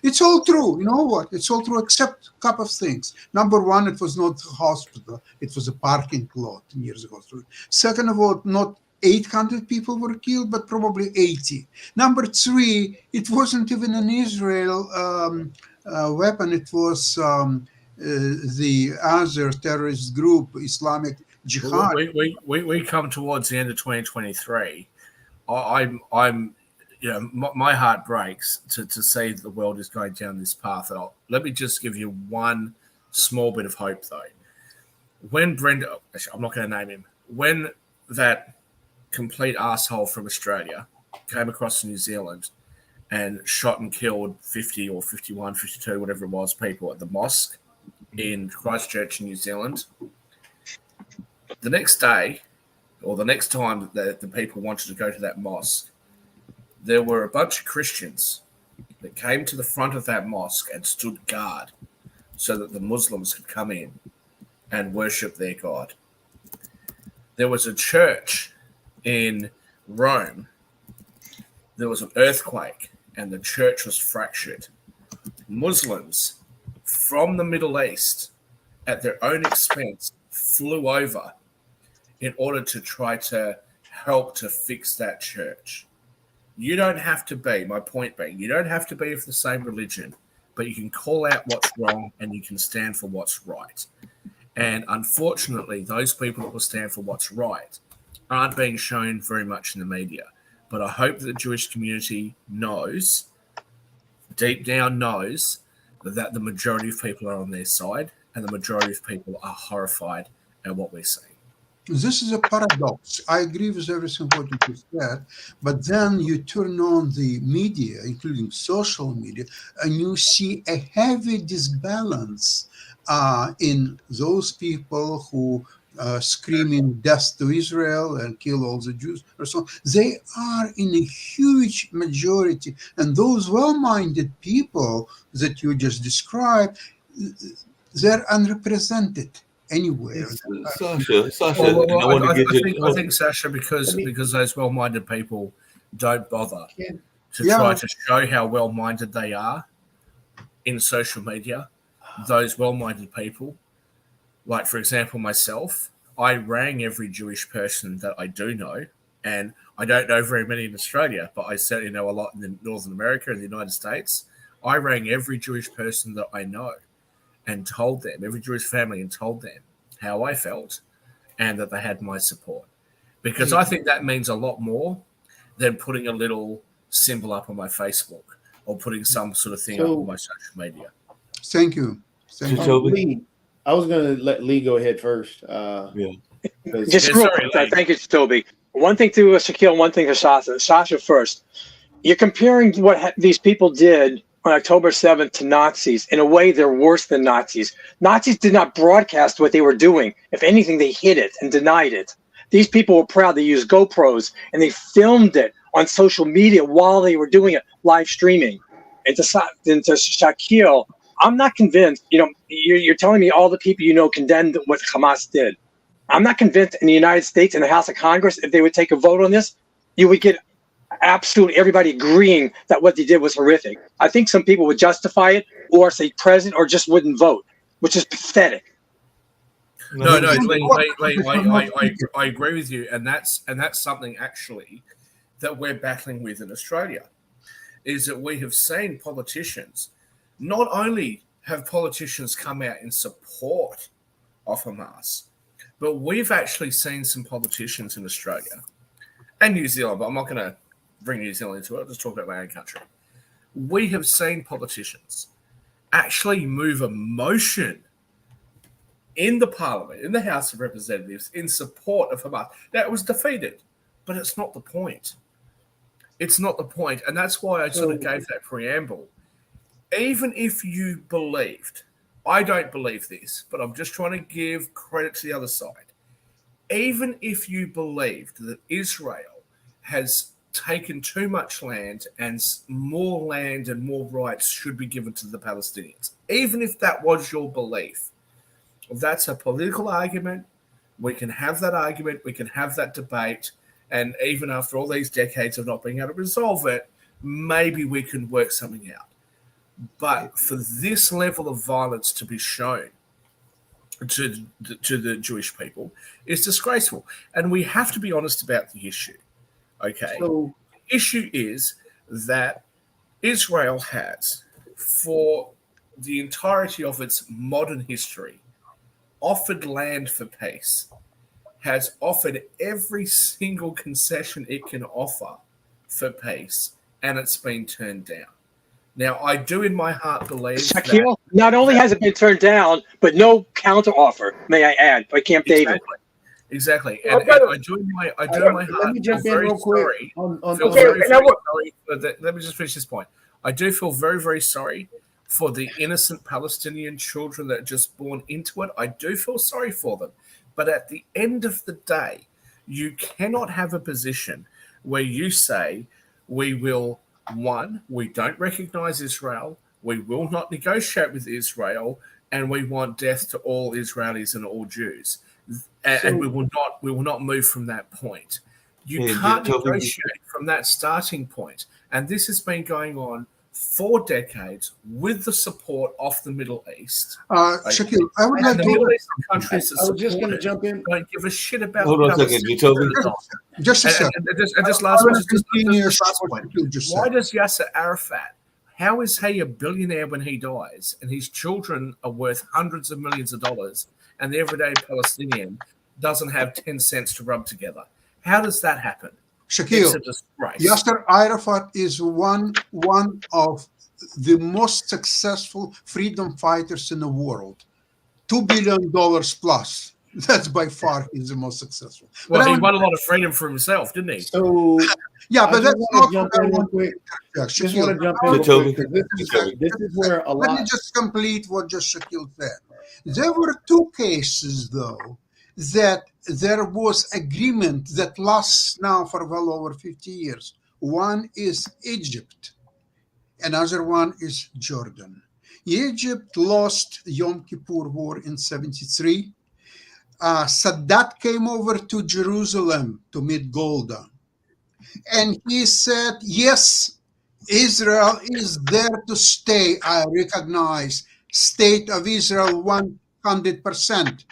it's all true. You know what? It's all true except a couple of things. Number one, it was not a hospital. It was a parking lot near the hospital. Second of all, not 800 people were killed, but probably 80. Number three, it wasn't even an Israel weapon. It was the other terrorist group, Islamic Jihad.
We come towards the end of 2023. I'm my heart breaks to see that the world is going down this path. And let me just give you one small bit of hope, though. When Brenda, I'm not going to name him, when that complete asshole from Australia came across to New Zealand and shot and killed 50 or 51, 52, whatever it was, people at the mosque in Christchurch, New Zealand, the next day, or the next time that the people wanted to go to that mosque, there were a bunch of Christians that came to the front of that mosque and stood guard so that the Muslims could come in and worship their God. There was a church in Rome. There was an earthquake and the church was fractured. Muslims from the Middle East, at their own expense, flew over in order to try to help to fix that church. You don't have to be, my point being, you don't have to be of the same religion, but you can call out what's wrong and you can stand for what's right. And unfortunately, those people that will stand for what's right aren't being shown very much in the media. But I hope that the Jewish community knows, deep down knows, that the majority of people are on their side and the majority of people are horrified at what we're seeing.
This is a paradox. I agree with everything what you said, but then you turn on the media, including social media, and you see a heavy disbalance in those people who screaming death to Israel and kill all the Jews or so. They are in a huge majority, and those well-minded people that you just described, they're unrepresented anywhere.
Sasha,
I think Sasha, because those well-minded people don't bother to try to show how well-minded they are in social media. Those well-minded people, like for example myself, I rang every Jewish person that I do know, and I don't know very many in Australia, but I certainly know a lot in Northern America and the United States. I rang every Jewish person that I know and told them, every Jewish family, and told them how I felt and that they had my support. Because I think that means a lot more than putting a little symbol up on my Facebook or putting some sort of thing up on my social media.
Thank you.
Lee, I was going to let Lee go ahead first.
Just real quick, thank you, Toby. One thing to Shaquille, one thing to Sasha. Sasha first. You're comparing what these people did on October 7th to Nazis. In a way, they're worse than Nazis. Nazis did not broadcast what they were doing. If anything, they hid it and denied it. These people were proud. They used GoPros and they filmed it on social media while they were doing it, live streaming. And to Shaquille, I'm not convinced. You're telling me all the people you know condemned what Hamas did. I'm not convinced in the United States, in the House of Congress, if they would take a vote on this, you would get absolutely everybody agreeing that what they did was horrific. I think some people would justify it or say present or just wouldn't vote, which is pathetic.
No, Lee, I agree with you, and that's something actually that we're battling with in Australia, is that we have seen politicians, not only have politicians come out in support of Hamas, but we've actually seen some politicians in Australia and New Zealand, but I'm not going to bring New Zealand into it, I'll just talk about my own country. We have seen politicians actually move a motion in the Parliament, in the House of Representatives, in support of Hamas. Now, it was defeated, but it's not the point. It's not the point, and that's why I sort of gave that preamble. Even if you believed, I don't believe this, but I'm just trying to give credit to the other side. Even if you believed that Israel has taken too much land, and more land and more rights should be given to the Palestinians. Even if that was your belief, that's a political argument. We can have that argument. We can have that debate. And even after all these decades of not being able to resolve it, maybe we can work something out. But for this level of violence to be shown to the Jewish people is disgraceful. And we have to be honest about the issue. Okay. So, the issue is that Israel has, for the entirety of its modern history, offered land for peace, has offered every single concession it can offer for peace, and it's been turned down. Now, I do in my heart believe
Shaquille, not only has it been turned down, but no counter offer, may I add, by Camp David.
Exactly. And I do in my heart.
Let me jump in real quick.
Let me just finish this point. I do feel very, very sorry for the innocent Palestinian children that are just born into it. I do feel sorry for them. But at the end of the day, you cannot have a position where you say, we don't recognize Israel, we will not negotiate with Israel, and we want death to all Israelis and all Jews. And we will not move from that point. You can't negotiate from that starting point. And this has been going on for decades with the support of the Middle East.
Shaquille, I would like
the
to.
Middle Eastern countries that
I was just going to jump in.
don't give a shit about.
Hold on a second,
Just a second.
And just last point. Why does Yasser Arafat? How is he a billionaire when he dies, and his children are worth hundreds of millions of dollars, and the everyday Palestinian doesn't have 10 cents to rub together? How does that happen?
Shaquille, Yasser Arafat is one of the most successful freedom fighters in the world. $2 billion plus. That's by far he's the most successful.
Well, he won a lot of freedom for himself, didn't he?
So
yeah, but that's not what I want
to just want to jump in. This is where a lot.
Let me just complete what just Shaquille said. There were two cases, though, that there was agreement that lasts now for well over 50 years. One is Egypt. Another one is Jordan. Egypt lost Yom Kippur War in 73. Sadat came over to Jerusalem to meet Golda. And he said, yes, Israel is there to stay. I recognize State of Israel 100%.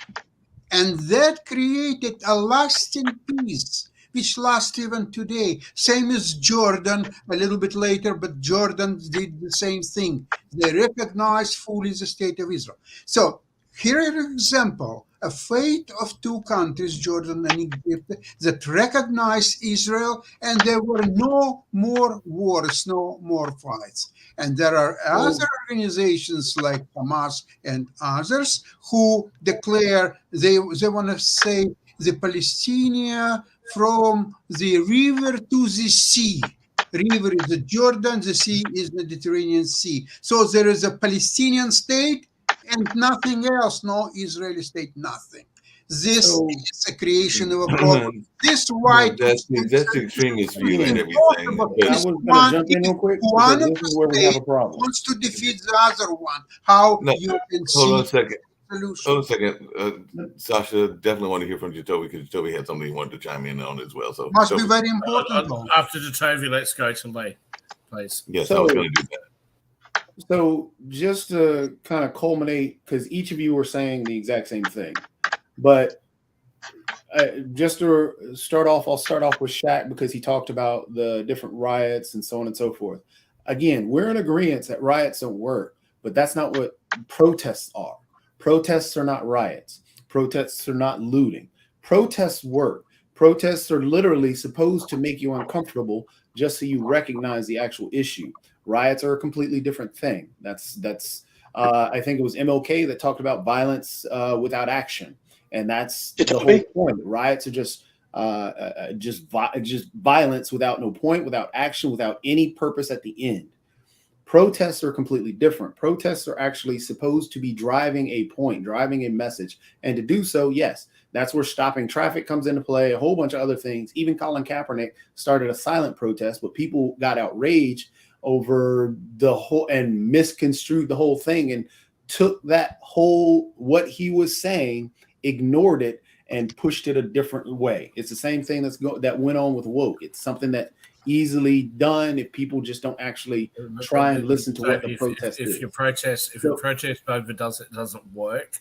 And that created a lasting peace, which lasts even today. Same as Jordan, a little bit later, but Jordan did the same thing. They recognized fully the State of Israel. So here is an example, a fate of two countries, Jordan and Egypt, that recognized Israel, and there were no more wars, no more fights. And there are other organizations like Hamas and others who declare they want to say the Palestinian from the river to the sea. River is the Jordan, the sea is the Mediterranean Sea. So there is a Palestinian state and nothing else, no Israeli state, nothing. This is a creation of a problem. This white
that's the extremist view and everything.
I was going to jump in real quick. This is where we have a problem.
Wants to defeat the other one. How you can
hold on a
see
second.
solution.
Hold on a second. Sasha, definitely want to hear from Jacoby because Jacoby had something he wanted to chime in on as well. So
must be very important.
After Jacoby, let's go to Lee, please.
Yes, I was going to do that.
So just to kind of culminate, because each of you were saying the exact same thing, but just to start off, I'll start off with Shaq because he talked about the different riots and so on and so forth. Again, we're in agreement that riots don't work, but that's not what protests are. Protests are not riots. Protests are not looting. Protests work. Protests are literally supposed to make you uncomfortable just so you recognize the actual issue. Riots are a completely different thing. That's I think it was MLK that talked about violence without action, and that's the whole point. Riots are just violence without no point, without action, without any purpose at the end. Protests are completely different. Protests are actually supposed to be driving a point, driving a message. And to do so, yes, that's where stopping traffic comes into play, a whole bunch of other things. Even Colin Kaepernick started a silent protest, but people got outraged over the whole and misconstrued the whole thing and took that whole, what he was saying, ignored it, and pushed it a different way. It's the same thing that went on with woke. It's something that easily done if people just don't actually try and listen to what the protest is.
If your protest over doesn't work,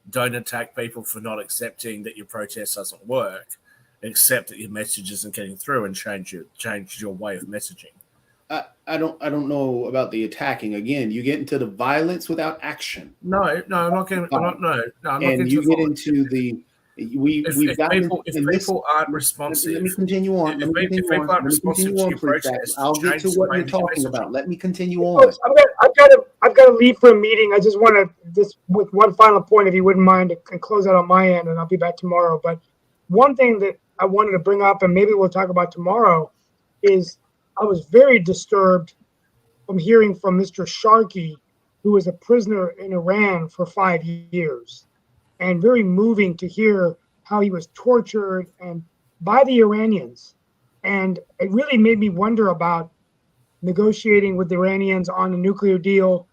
don't attack people for not accepting that your protest doesn't work. Accept that your message isn't getting through and change your way of messaging.
I don't know about the attacking. Again, you get into the violence without action.
No, I'm not getting. I'm not
and you get into the. If
people aren't responsive,
let me continue on.
If people aren't responsive to your protest,
I'll get to what you're talking about. Let me continue on.
Folks, I've got to leave for a meeting. I just want to just with one final point, if you wouldn't mind, and close out on my end, and I'll be back tomorrow. But one thing that I wanted to bring up, and maybe we'll talk about tomorrow, is I was very disturbed from hearing from Mr. Sharkey, who was a prisoner in Iran for 5 years. And very moving to hear how he was tortured and by the Iranians. And it really made me wonder about negotiating with the Iranians on a nuclear deal.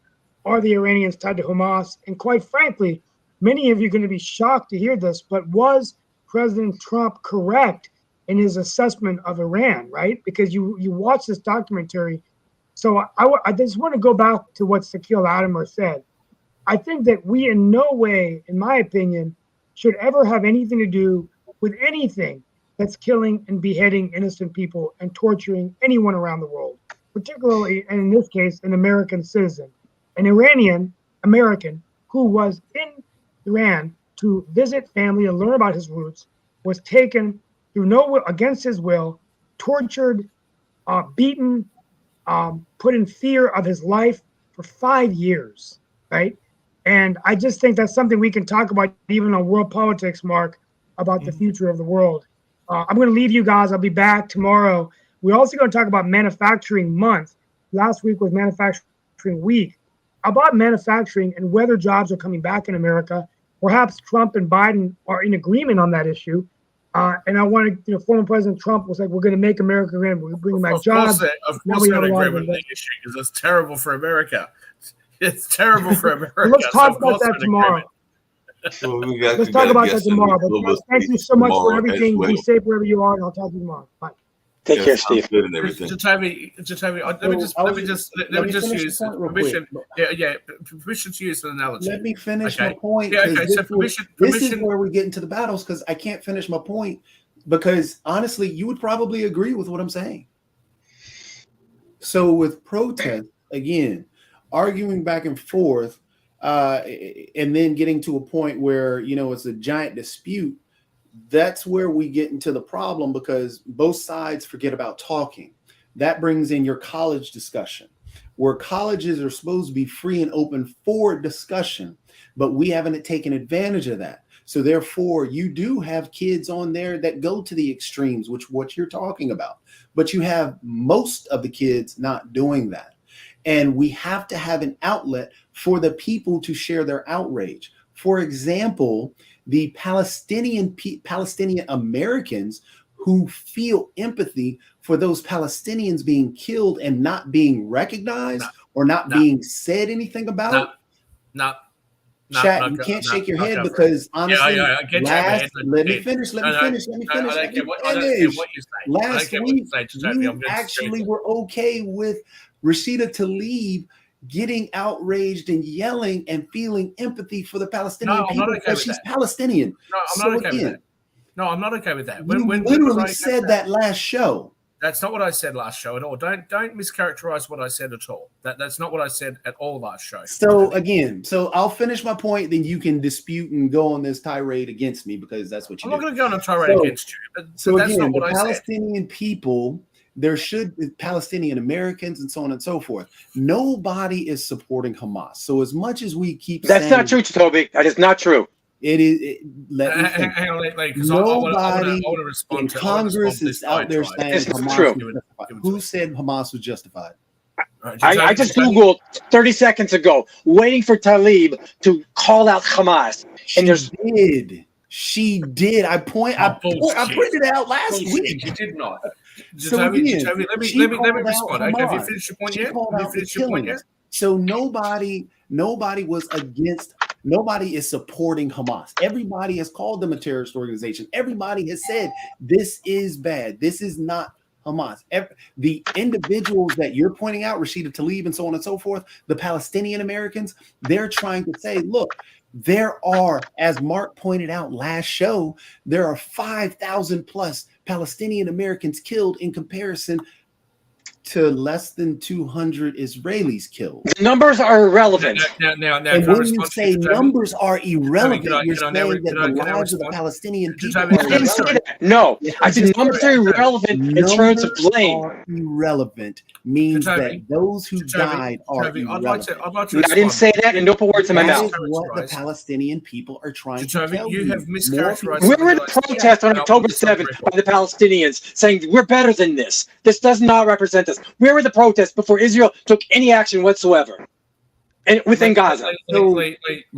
Are the Iranians tied to Hamas? And quite frankly, many of you are going to be shocked to hear this, but was President Trump correct in his assessment of Iran, right? Because you watch this documentary. So I just want to go back to what Shaquille Latimer said. I think that we in no way, in my opinion, should ever have anything to do with anything that's killing and beheading innocent people and torturing anyone around the world, particularly, and in this case, an American citizen. An American who was in Iran to visit family and learn about his roots, was taken through against his will, tortured, beaten, put in fear of his life for 5 years, right? And I just think that's something we can talk about even on World Politics, Mark, about the future of the world. I'm going to leave you guys. I'll be back tomorrow. We're also going to talk about Manufacturing Month. Last week was Manufacturing Week. About manufacturing and whether jobs are coming back in America. Perhaps Trump and Biden are in agreement on that issue. And I wanted, former President Trump was like, we're going to make America great. We're bringing back jobs.
Of course, we're in agreement with the issue because it's terrible for America. It's terrible for America.
Let's talk about that tomorrow. Let's talk about that tomorrow. But thank you so much for everything. Be safe wherever you are, and I'll talk to you tomorrow. Bye.
Take care, Steve.
Good and everything.
Jatavi, let me just use permission. Permission to use an analogy.
Let me finish my point.
Yeah, okay. So permission.
This is where we get into the battles because I can't finish my point because honestly, you would probably agree with what I'm saying. So with protest, again, arguing back and forth, and then getting to a point where it's a giant dispute. That's where we get into the problem because both sides forget about talking. That brings in your college discussion, where colleges are supposed to be free and open for discussion, but we haven't taken advantage of that. So therefore, you do have kids on there that go to the extremes, which what you're talking about, but you have most of the kids not doing that. And we have to have an outlet for the people to share their outrage. For example, the Palestinian Americans who feel empathy for those Palestinians being killed and not being recognized or not being said anything about. Shaq, you can't shake your head because honestly, let me finish. Last week, you actually were okay with Rashida Tlaib getting outraged and yelling and feeling empathy for the Palestinian people because she's Palestinian.
No, I'm not okay with that. No, I'm not okay with that.
You literally said that last show.
That's not what I said last show at all. Don't mischaracterize what I said at all. That's not what I said at all last show.
So again, I'll finish my point, then you can dispute and go on this tirade against me because that's what you do.
I'm not going to go on a tirade against you.
So that's again, not what the Palestinian people, there should be Palestinian Americans and so on and so forth. Nobody is supporting Hamas. So as much as we keep
that's not true, Toby. That is not true.
It is. Nobody in Congress is out there saying Hamas. Who said Hamas was justified?
Right,
I just Googled 30 seconds ago, waiting for Talib to call out Hamas. And there's
She did. I pointed it out last week.
You did not.
So
Let me
called
respond.
out
Okay, have you
Hamas.
finished your point
She
yet?
called
Have you
out the
finished your point yet?
killings. So nobody was against. Nobody is supporting Hamas. Everybody has called them a terrorist organization. Everybody has said this is bad. This is not Hamas. The individuals that you're pointing out, Rashida Tlaib and so on and so forth, the Palestinian Americans, they're trying to say, look, there are, as Mark pointed out last show, there are 5,000 plus Palestinian Americans killed in comparison to less than 200 Israelis killed.
The numbers are irrelevant.
Now,
and when you say numbers are irrelevant, you're saying that the lives of the Palestinian people are irrelevant.
No, I said numbers are irrelevant in terms of blame.
Are irrelevant means that those who died are irrelevant.
I didn't say that, and don't put words in my mouth.
That is what the Palestinian people are trying to tell
you. Have mischaracterized.
We were in a protest on October 7th by the Palestinians saying we're better than this. This does not represent us. Where were the protests before Israel took any action whatsoever and within Gaza?
So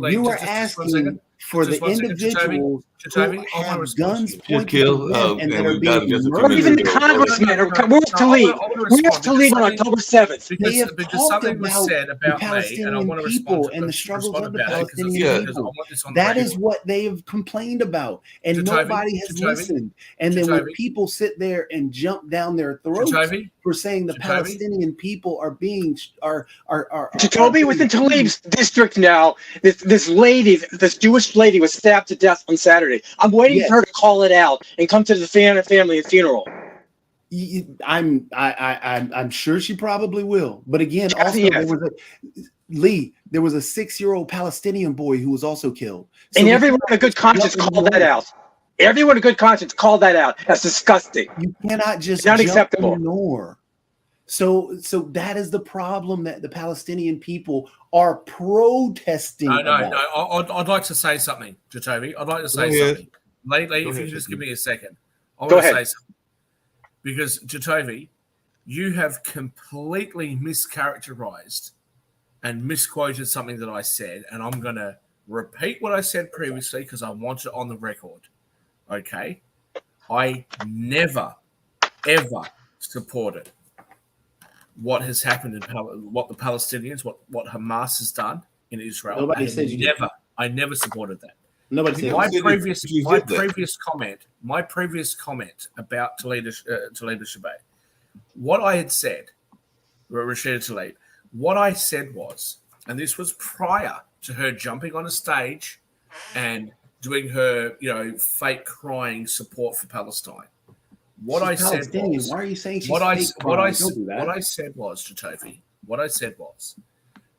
you were asking for the individuals who have guns pointed to them and that are being murdered.
Even the congressmen. Where's Talib? Where's Talib on October 7th?
They have talked about the Palestinian people and the struggles of the Palestinian people. That is what they have complained about, and nobody has listened. And then when people sit there and jump down their throats for saying the Palestinian people are being
Jacoby, within Talib's district now, this lady, this Jewish lady, was stabbed to death on Saturday. I'm waiting for her to call it out and come to the family funeral.
I'm sure she probably will. But again, also there was a 6-year-old Palestinian boy who was also killed.
So and everyone with a good conscience called that out. Everyone with a good conscience called that out. That's disgusting.
You cannot just
not acceptable.
Ignore. So that is the problem that the Palestinian people are protesting.
No. I'd like to say something, Jacoby. I'd like to say something. Lately, if you just give me a second, I want to say something. Because, Jacoby, you have completely mischaracterized and misquoted something that I said, and I'm going to repeat what I said previously because I want it on the record. Okay? I never, ever supported what has happened in what the Palestinians, what Hamas has done in Israel.
Nobody says you never.
I never supported that.
Nobody says
my previous comment about Tlaib Shabbat. What I had said, Rashida Tlaib, what I said was, and this was prior to her jumping on a stage and doing her, fake crying support for Palestine. What I said was,
why are you saying she's
what I said was, Jacoby, what I said was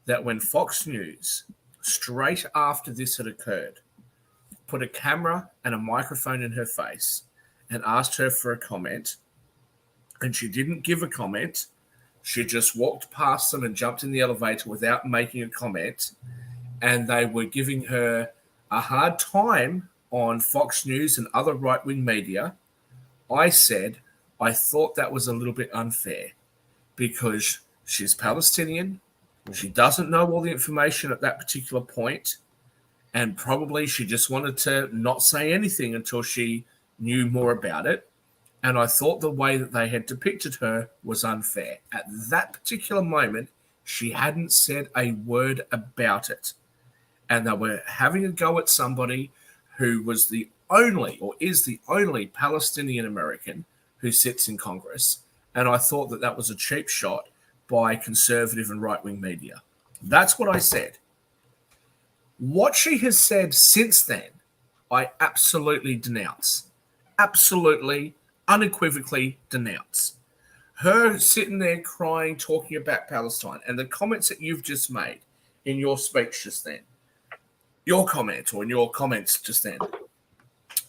that when Fox News, straight after this had occurred, put a camera and a microphone in her face and asked her for a comment, and she didn't give a comment, she just walked past them and jumped in the elevator without making a comment, and they were giving her a hard time on Fox News and other right-wing media. I said I thought that was a little bit unfair because she's Palestinian. She doesn't know all the information at that particular point, and probably she just wanted to not say anything until she knew more about it. And I thought the way that they had depicted her was unfair. At that particular moment, she hadn't said a word about it. And they were having a go at somebody who was the only, or is the only, Palestinian American who sits in Congress. And I thought that was a cheap shot by conservative and right-wing media. That's what I said. What she has said since then, I absolutely denounce. Absolutely, unequivocally denounce. Her sitting there crying, talking about Palestine, and the comments that you've just made in your speech just then, your comment or in your comments just then,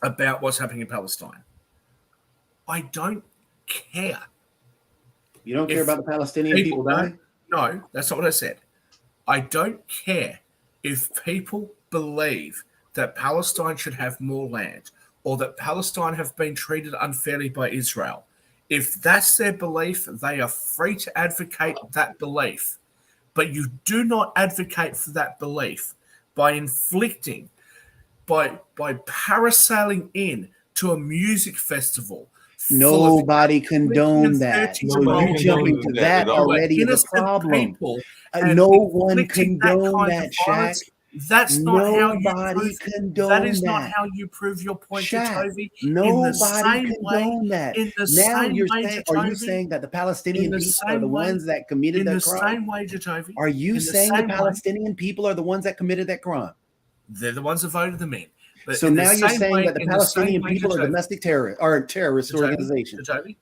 about what's happening in Palestine. I don't care.
You don't care about the Palestinian people dying?
No, that's not what I said. I don't care if people believe that Palestine should have more land or that Palestine have been treated unfairly by Israel. If that's their belief, they are free to advocate that belief. But you do not advocate for that belief by inflicting, by parasailing in to a music festival.
Nobody condoned that. So you jump into that already the problem. No one condoned that, Shaq.
That's not how you
Nobody
prove,
condoned
that is not how you prove your point, Jacoby.
Nobody condoned that.
In the
Now
same
you're
way,
saying, are you
Jacoby,
saying that the Palestinian
in the
people are the
same way-
ones that committed
in
that
the
crime?
same way, Jacoby.
Are you
in the
saying the
same way-
Palestinian people are the ones that committed that crime?
They're the ones that voted them in. But
So
in the
now you're
same
saying
way-
that the
in same
Palestinian
way,
people are
Jacoby,
domestic terrorists or terrorist
Jacoby,
organizations?
Jacoby,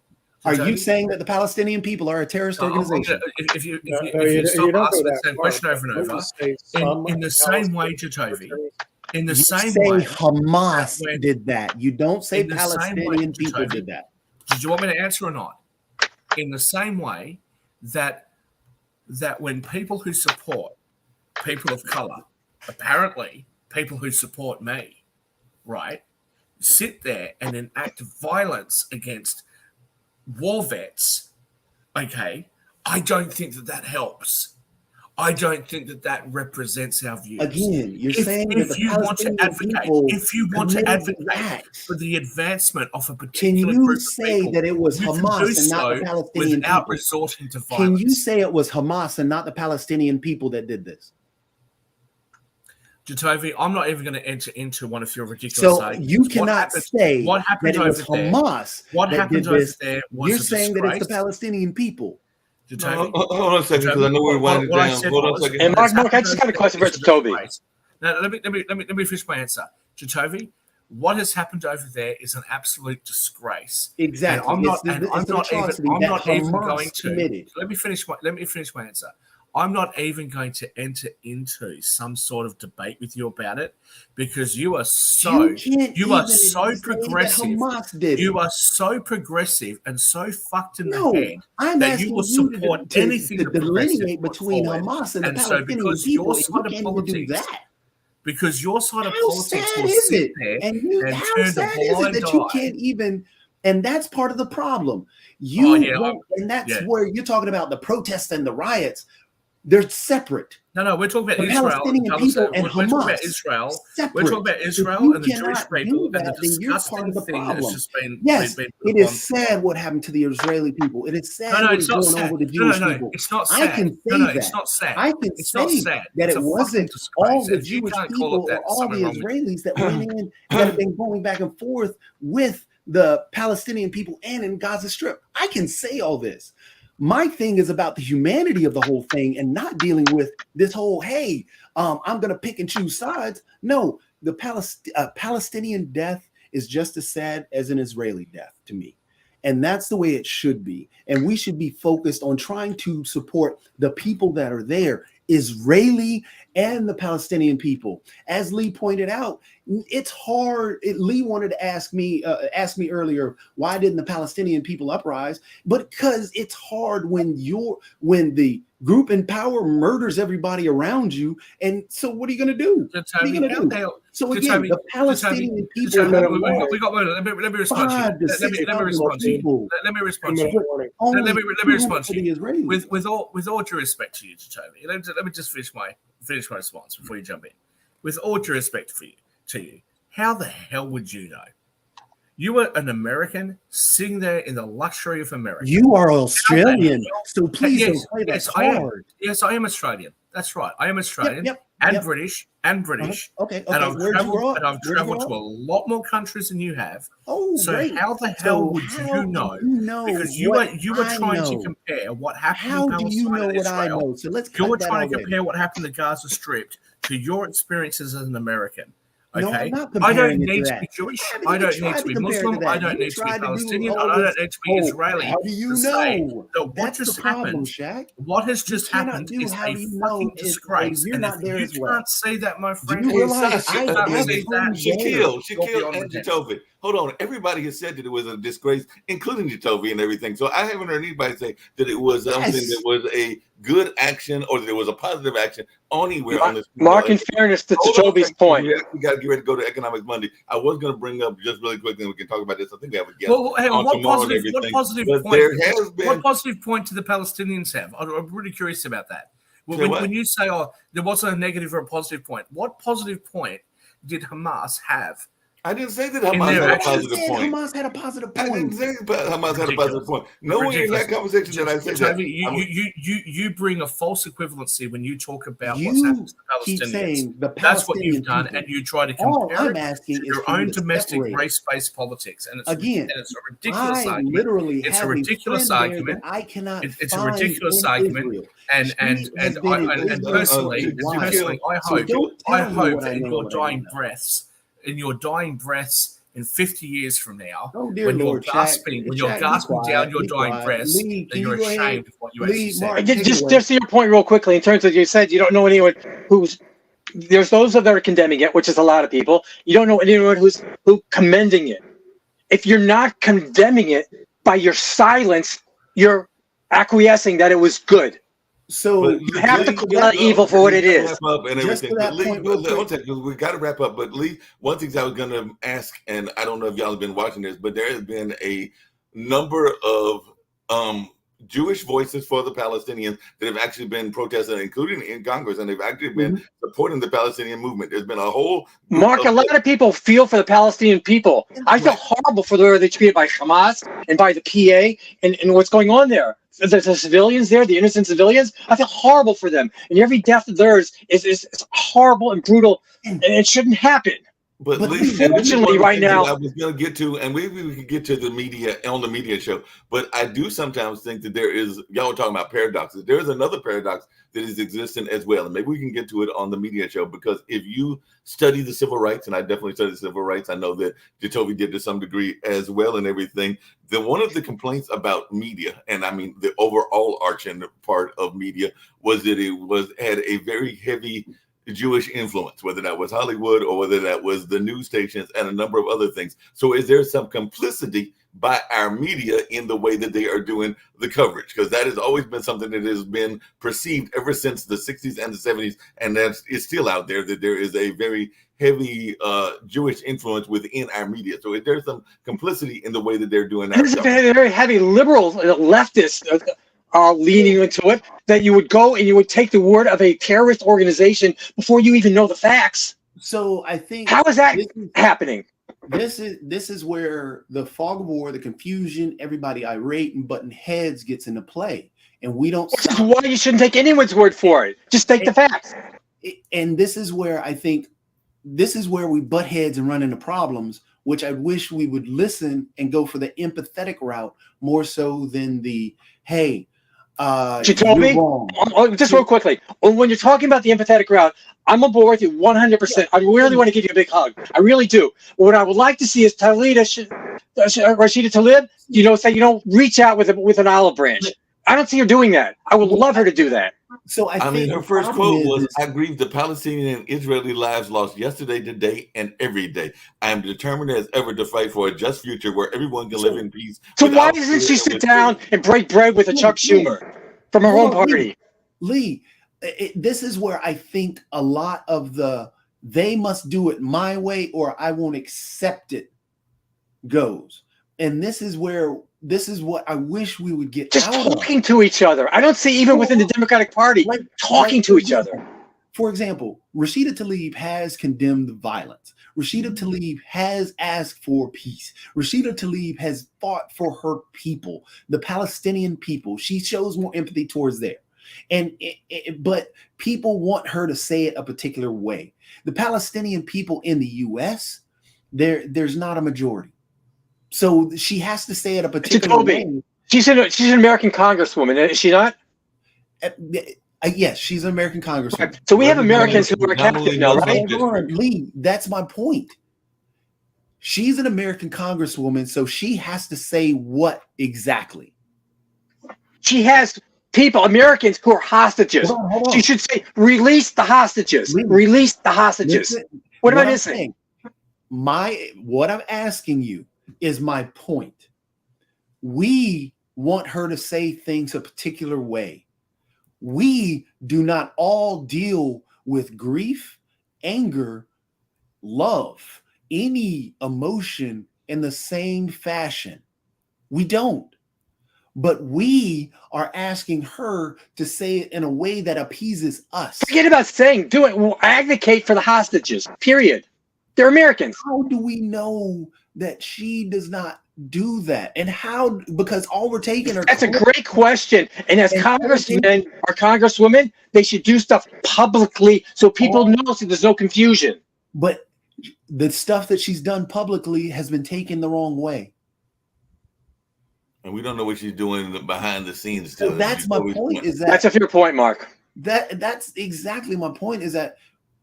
Are you
Jacoby,
saying that the Palestinian people are a terrorist
I'm gonna-
organization?
if you
No,
stop
you don't
asking
go
the
that
same
far.
question over and
Don't
over,
just say some
in the same way,
Palestinian
Jacoby, in the
You
same
say
way,
Hamas
when-
did that. You don't say
in the same way,
Palestinian people
Jacoby,
did that.
did you want me to answer or not? In the same way that when people who support people of color, apparently people who support me, right, sit there and enact violence against war vets, okay, I don't think that helps. I don't think that represents our views.
Again, you're saying that
if
the
you want to
Palestinian
advocate,
people
if you want to
committed the
advocate
acts.
for the advancement of a
Can
particular
you
group of
say
people,
that it was
you can
Hamas
do
and not
so
the Palestinian
without
people?
resorting to
Can
violence.
you say it was Hamas and not the Palestinian people that did this?
Jatovi, I'm not even going to enter into one of your ridiculous
So
arguments.
you
What
cannot
happened-
say
what happened
that it was
over there-
Hamas
What
that
happened
did
over
this.
there was
You're
a
saying that it's the
disgrace.
Palestinian people.
Jatovi,
Hold on a second, because I know we're winding
what I
down.
said
Hold on a
was-
second.
And
what has
Mark, I
happened
just got a
over
question
there
for
is a
Toby.
disgrace. Now, let me finish my answer. Jatovi, what has happened over there is an absolute disgrace.
Exactly.
And I'm not,
It's the-
and
it's
I'm
the
not even,
atrocity
I'm
that
not even
Hamas
going to.
committed.
Let me finish my answer. I'm not even going to enter into some sort of debate with you about it because you are so
can't
you are
even
so
say that
progressive.
Hamas did it.
You are so progressive and so fucked in
No,
the head
I'm
that
asking
you will
you
support
to
anything
to
that progressives
delineate
put
between
forward.
Hamas and the
And so
Palestinian
because
people.
your
and
side
you
of
can't even do
politics,
that.
because your side of
How
politics
sad
will
is
sit
it?
there
And you,
and
how
turn a
sad is it
blind
that you
eye.
can't even? And that's part of the problem. You
yeah,
won't- and that's
yeah.
where you're talking about the protests and the riots. They're separate.
No, we're talking about
The
Israel.
Palestinian people and
we're talking about
Hamas.
Israel.
Separate.
We're talking about
If
Israel
you
and the Jewish
cannot do
people and the
that, then you're part
disgusting
of the
thing that's
problem.
just been
Yes,
been
it
put
is
on.
sad what happened to the Israeli people. It is sad
No,
what
it's
is
not
going
sad.
on with the
No,
Jewish
no,
people.
it's not
I
sad.
can say
No,
that.
it's not sad.
I can
It's not
say
sad.
that
It's
it
a
wasn't
fucking
all
disgrace.
the
And you
Jewish
can't call
people
it that.
or all
Something
the
wrong with it.
Israelis that went in that have been going back and forth with the Palestinian people and in Gaza Strip. I can say all this. My thing is about the humanity of the whole thing and not dealing with this whole, hey, I'm going to pick and choose sides. No, the Palestinian death is just as sad as an Israeli death to me. And that's the way it should be. And we should be focused on trying to support the people that are there, Israeli and the Palestinian people. As Lee pointed out, it's hard. Lee wanted to ask me earlier, why didn't the Palestinian people uprise? But because it's hard when the group in power murders everybody around you. And so what are you going to do? What are you going to do? So again, the Palestinian people.
We got. Let me respond to you. Let me respond to you. Let me respond to you. Let me respond to you. With all due respect to you, Toby, let me just finish my response before you jump in. With all due respect to you, how the hell would you know? You were an American sitting there in the luxury of America.
You are Australian, so please don't play that card.
Yes, I am Australian. That's right. I am Australian and British and British.
Okay.
And I've traveled to a lot more countries than you have.
Oh,
so
great.
how the hell would you know? Because you were trying to compare what happened in Palestine
do you know
and
what
Israel.
I know? So let's
You were
cut that
trying to
already.
compare what happened in Gaza Strip to your experiences as an American. Okay,
No, I'm not
I don't
comparing it
need
to
to be
that.
Jewish.
You
I don't
tried
need to
to
be
compare it to
Muslim.
that.
I don't
You
need to be
tried to do
Palestinian.
all
I don't
this-
need to be
Oh,
Israeli.
how do you
to say
know?
that what
That's
just
the problem,
happened?
Shaq.
What has just
cannot
happened
do
is
how
a
you know
fucking
if
disgrace.
you're
And
not
if
there
you
as well.
can't see that, my
Do
friend,
you realize
Shaquille
I
can't
have
see
come
that.
there.
Shaquille
You're beyond
and
redemption.
Jatovi.
hold on. Everybody has said that it was a disgrace, including Jacoby and everything. So I haven't heard anybody say that it was something that was a good action or that it was a positive action anywhere on this.
Mark, in fairness to Jacoby's point,
we got to get ready to go to Economics Monday. I was going to bring up just really quickly, and we can talk about this. I think we have a guest.
Well, hang on. What positive point do the Palestinians have? I'm really curious about that. When you say, there wasn't a negative or a positive point, what positive point did Hamas have?
I didn't say that Hamas had a positive point.
Hamas had a positive
I
point.
didn't say Hamas had a positive point. Nowhere in that conversation did I say that.
You bring a false equivalency when you talk about what's happened to the Palestinians. That's what you've done, and you try to compare it to your own domestic race-based politics. And it's a ridiculous argument. It's a ridiculous argument. It's a ridiculous argument. And personally, I hope that in your dying breaths in 50 years from now, when you're gasping down your dying breaths, that you're ashamed of what you actually said.
Just to your point real quickly, in terms of you said you don't know anyone there's those that are condemning it, which is a lot of people. You don't know anyone who's commending it. If you're not condemning it, by your silence, you're acquiescing that it was good.
So
you have to call out evil for what it is.
We got to wrap up. But Lee, one thing I was going to ask, and I don't know if y'all have been watching this, but there has been a number of Jewish voices for the Palestinians that have actually been protesting, including in Congress, and they've actually been supporting the Palestinian movement. There's been a whole
Mark. A lot of people feel for the Palestinian people. I feel horrible for the way they're treated by Hamas and by the PA and what's going on there. The civilians there, the innocent civilians, I feel horrible for them. And every death of theirs is horrible and brutal, and it shouldn't happen.
But
unfortunately, right now,
I was going to get to, and maybe we could get to the media on the media show. But I do sometimes think that there is, y'all were talking about paradoxes. There is another paradox that is existent as well, and maybe we can get to it on the media show. Because if you study the civil rights, and I definitely study civil rights, I know that Jacoby did to some degree as well, and everything. Then one of the complaints about media, and I mean the overall arching part of media, was that it had a very heavy Jewish influence, whether that was Hollywood or whether that was the news stations and a number of other things. So is there some complicity by our media in the way that they are doing the coverage? Because that has always been something that has been perceived ever since the 60s and the 70s, and that is still out there, that there is a very heavy Jewish influence within our media. So is there some complicity in the way that they're doing that?
There's a very heavy liberal leftist leaning into it, that you would go and you would take the word of a terrorist organization before you even know the facts.
So I think,
how is that happening?
This is where the fog of war, the confusion, everybody irate and button heads gets into play, and we don't.
This is why you shouldn't take anyone's word for it. Just take the facts.
And this is where I think we butt heads and run into problems, which I wish we would listen and go for the empathetic route more so than the hey.
Jacoby, just real quickly, when you're talking about the empathetic route, I'm on board with you 100%. I really want to give you a big hug. I really do. What I would like to see is Rashida Tlaib, say, reach out with an olive branch. I don't see her doing that. I would love her to do that.
So I think
her first quote was, "I grieve the Palestinian and Israeli lives lost yesterday, today, and every day. I am determined as ever to fight for a just future where everyone can live in peace."
So why doesn't she sit down and break bread with a Chuck Schumer from her own party?
Lee, this is where I think a lot of the "they must do it my way or I won't accept it" goes, and this is what I wish we would get
just
out
talking to each other. I don't see even within the Democratic Party talking to each other.
For example, Rashida Tlaib has condemned violence. Rashida Tlaib has asked for peace. Rashida Tlaib has fought for her people, the Palestinian people. She shows more empathy towards there. But people want her to say it a particular way. The Palestinian people in the U.S., there's not a majority. So she has to say it a particular way.
She's an American Congresswoman, is she not?
Yes, she's an American Congresswoman.
Right. So we have Americans who are captive now, right?
Lee, that's my point. She's an American Congresswoman, so she has to say what exactly?
She has people, Americans who are hostages. Hold on. She should say, release the hostages. Release the hostages. What am I missing?
what I'm asking you is my point. We want her to say things a particular way. We do not all deal with grief, anger, love, any emotion in the same fashion. We don't. But we are asking her to say it in a way that appeases us.
Forget about saying, do it. We'll advocate for the hostages, period. They're Americans.
How do we know that she does not do that? And how, because all we're taking are—
That's a great question. And as congressmen or congresswomen, they should do stuff publicly so people know, so there's no confusion.
But the stuff that she's done publicly has been taken the wrong way.
And we don't know what she's doing behind the scenes. Still,
So that's my point. Is that
That's a fair point, Mark.
that's exactly my point, is that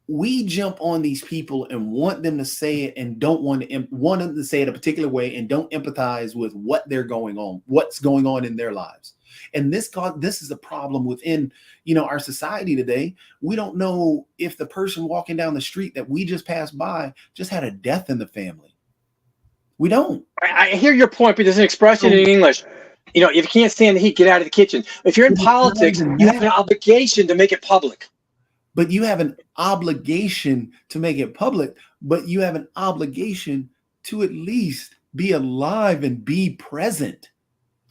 we jump on these people and want them to say it and don't want them to say it a particular way and don't empathize with what's going on in their lives. And this is a problem within, our society today. We don't know if the person walking down the street that we just passed by just had a death in the family. We don't.
I hear your point, but there's an expression in English. If you can't stand the heat, get out of the kitchen. If you're in politics, you have an obligation to make it public.
But you have an obligation to make it public, but you have an obligation to at least be alive and be present.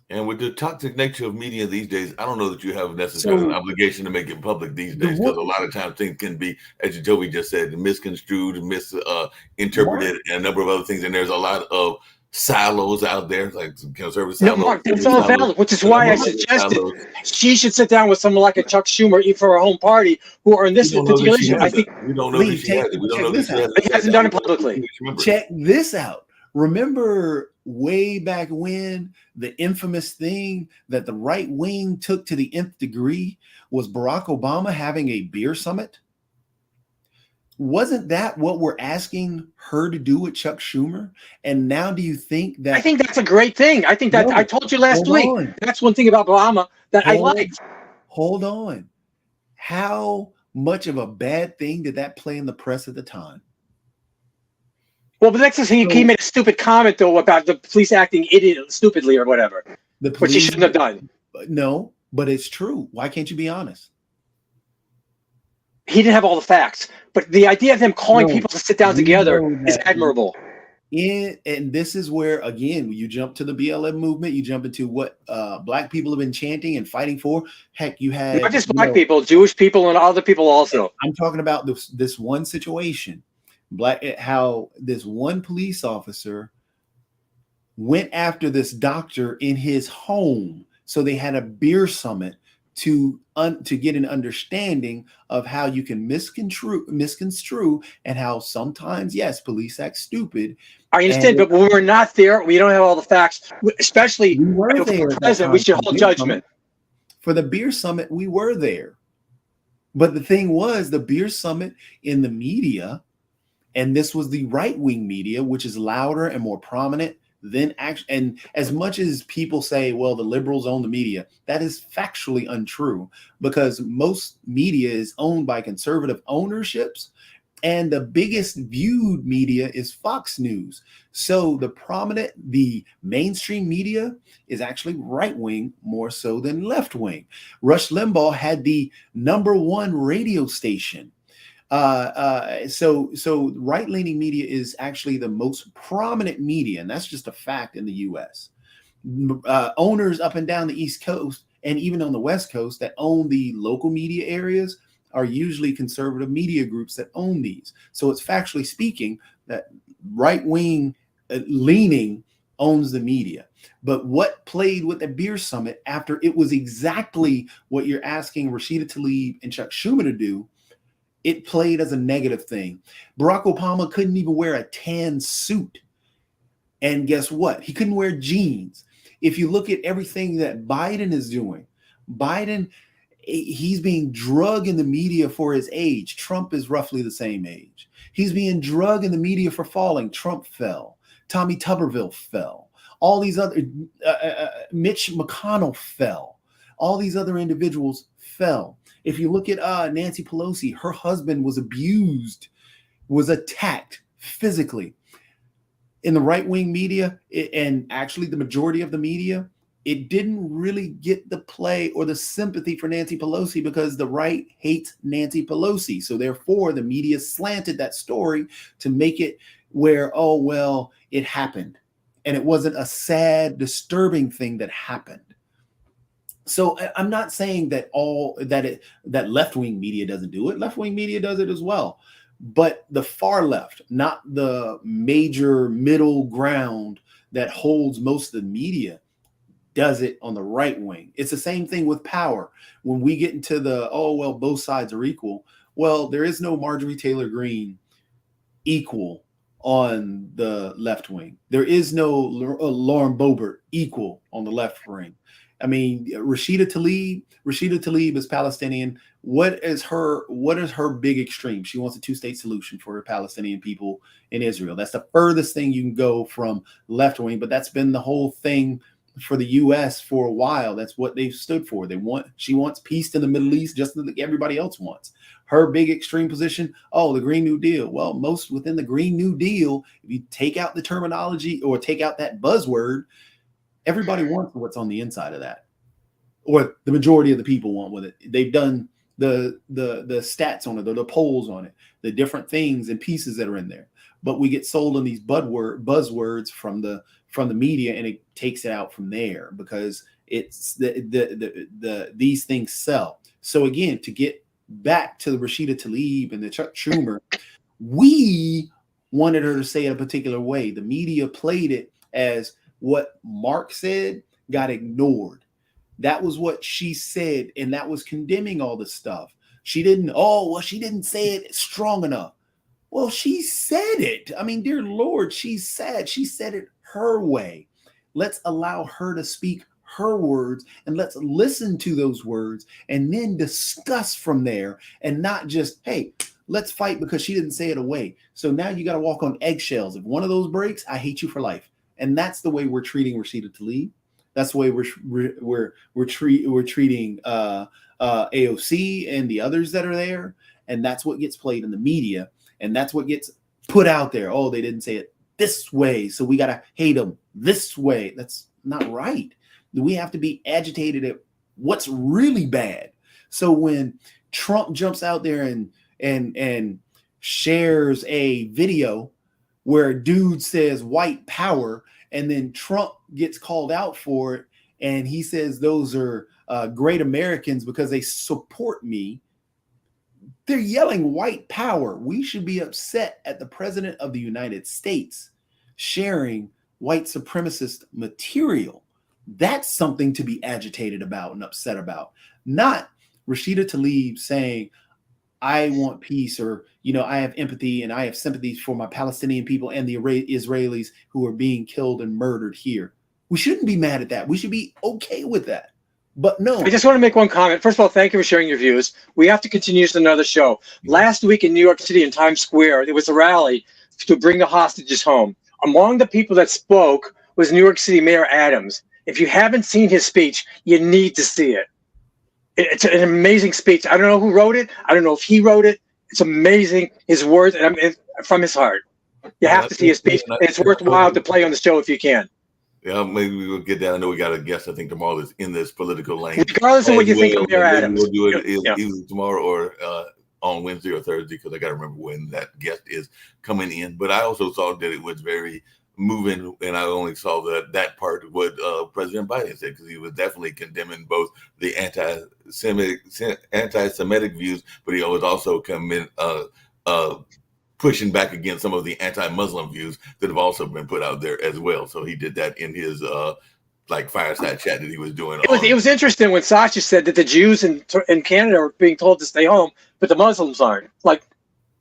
And with the toxic nature of media these days, I don't know that you have necessarily an obligation to make it public these days, because a lot of times things can be, as Joey just said, misconstrued, misinterpreted, and a number of other things. And there's a lot of silos out there, like conservative silos.
No, Mark, that's all valid, which is why I suggested she should sit down with someone like a Chuck Schumer, even for her home party, who are in this particular issue. I think
we don't know that she has it. We don't know that she has it.
he hasn't done it publicly.
Check this out. Remember way back when the infamous thing that the right wing took to the nth degree was Barack Obama having a beer summit? Wasn't that what we're asking her to do with Chuck Schumer? And now do you think that—
I think that's a great thing. I think that I told you last week. That's one thing about Obama that I liked.
Hold on. How much of a bad thing did that play in the press at the time?
Well, but next thing he made a stupid comment though about the police acting stupidly or whatever, which he shouldn't have done.
No, but it's true. Why can't you be honest?
He didn't have all the facts, but the idea of them calling people to sit down together is admirable.
And this is where, again, you jump to the BLM movement, you jump into what Black people have been chanting and fighting for. Heck, you had
not just Black people, Jewish people, and other people also.
I'm talking about this one situation. How this one police officer went after this doctor in his home. So they had a beer summit to get an understanding of how you can misconstrue and how sometimes, yes, police act stupid.
I understand, but when we're not there, we don't have all the facts, especially if we're present, we should hold judgment.
For the beer summit, we were there. But the thing was, the beer summit in the media, and this was the right-wing media, which is louder and more prominent than actually. And as much as people say, well, the liberals own the media, that is factually untrue, because most media is owned by conservative ownerships, and the biggest viewed media is Fox News. So the mainstream media is actually right-wing more so than left-wing. Rush Limbaugh had the #1 radio station. So right-leaning media is actually the most prominent media, and that's just a fact in the U.S. Owners up and down the East Coast and even on the West Coast that own the local media areas are usually conservative media groups that own these. So it's factually speaking that right-wing leaning owns the media. But what played with the beer summit after it was exactly what you're asking Rashida Tlaib and Chuck Schumer to do, it played as a negative thing. Barack Obama couldn't even wear a tan suit. And guess what? He couldn't wear jeans. If you look at everything that Biden is doing, he's being drugged in the media for his age. Trump is roughly the same age. He's being drugged in the media for falling. Trump fell. Tommy Tuberville fell. All these other, Mitch McConnell fell. All these other individuals fell. If you look at Nancy Pelosi, her husband was abused, was attacked physically. in the right-wing media, and actually the majority of the media, it didn't really get the play or the sympathy for Nancy Pelosi because the right hates Nancy Pelosi. So therefore, the media slanted that story to make it where, oh, well, it happened. And it wasn't a sad, disturbing thing that happened. So I'm not saying that that left-wing media doesn't do it. Left-wing media does it as well. But the far left, not the major middle ground that holds most of the media, does it on the right wing. It's the same thing with power. When we get into the, oh, well, both sides are equal. Well, there is no Marjorie Taylor Greene equal on the left wing. There is no Lauren Boebert equal on the left wing. I mean, Rashida Tlaib is Palestinian. What is her big extreme? She wants a two-state solution for the Palestinian people in Israel. That's the furthest thing you can go from left wing, but that's been the whole thing for the U.S. for a while. That's what they've stood for. She wants peace in the Middle East, just like everybody else wants. Her big extreme position, oh, the Green New Deal. Well, most within the Green New Deal, if you take out the terminology or take out that buzzword, everybody wants what's on the inside of that, or the majority of the people want with it. They've done the stats on it, the polls on it, the different things and pieces that are in there. But we get sold on these buzzwords from the media, and it takes it out from there because it's these things sell. So again, to get back to the Rashida Tlaib and the Chuck Schumer, we wanted her to say it a particular way. The media played it as what Mark said got ignored. That was what she said, and that was condemning all this stuff. She didn't say it strong enough. Well, she said it. I mean, dear Lord, she said it her way. Let's allow her to speak her words, and let's listen to those words and then discuss from there, and not just, hey, let's fight because she didn't say it away. So now you got to walk on eggshells. If one of those breaks, I hate you for life. And that's the way we're treating Rashida Tlaib. That's the way we're treating AOC and the others that are there. And that's what gets played in the media. And that's what gets put out there. Oh, they didn't say it this way, so we got to hate them this way. That's not right. We have to be agitated at what's really bad. So when Trump jumps out there and shares a video where a dude says white power, and then Trump gets called out for it, and he says those are great Americans because they support me. They're yelling white power. We should be upset at the president of the United States sharing white supremacist material. That's something to be agitated about and upset about, not Rashida Tlaib saying, I want peace, or, I have empathy and I have sympathy for my Palestinian people and the Israelis who are being killed and murdered here. We shouldn't be mad at that. We should be okay with that. But no.
I just want to make one comment. First of all, thank you for sharing your views. We have to continue to another show. Last week in New York City in Times Square, there was a rally to bring the hostages home. Among the people that spoke was New York City Mayor Adams. If you haven't seen his speech, you need to see it. It's an amazing speech. I don't know who wrote it. I don't know if he wrote it. It's amazing. His words, and from his heart. You have to see his speech. And it's worthwhile to play on the show if you can.
Yeah, maybe we'll get down. I know we got a guest, I think, tomorrow that's in this political lane.
Regardless of what you think of Mayor Adams.
We'll do it either tomorrow or on Wednesday or Thursday, because I got to remember when that guest is coming in. But I also saw that it was very moving, and I only saw that part of what President Biden said, because he was definitely condemning both the anti-Semitic views, but he was also pushing back against some of the anti-Muslim views that have also been put out there as well. So he did that in his fireside chat that he was doing.
It was interesting when Sasha said that the Jews in Canada are being told to stay home, but the Muslims aren't. Like,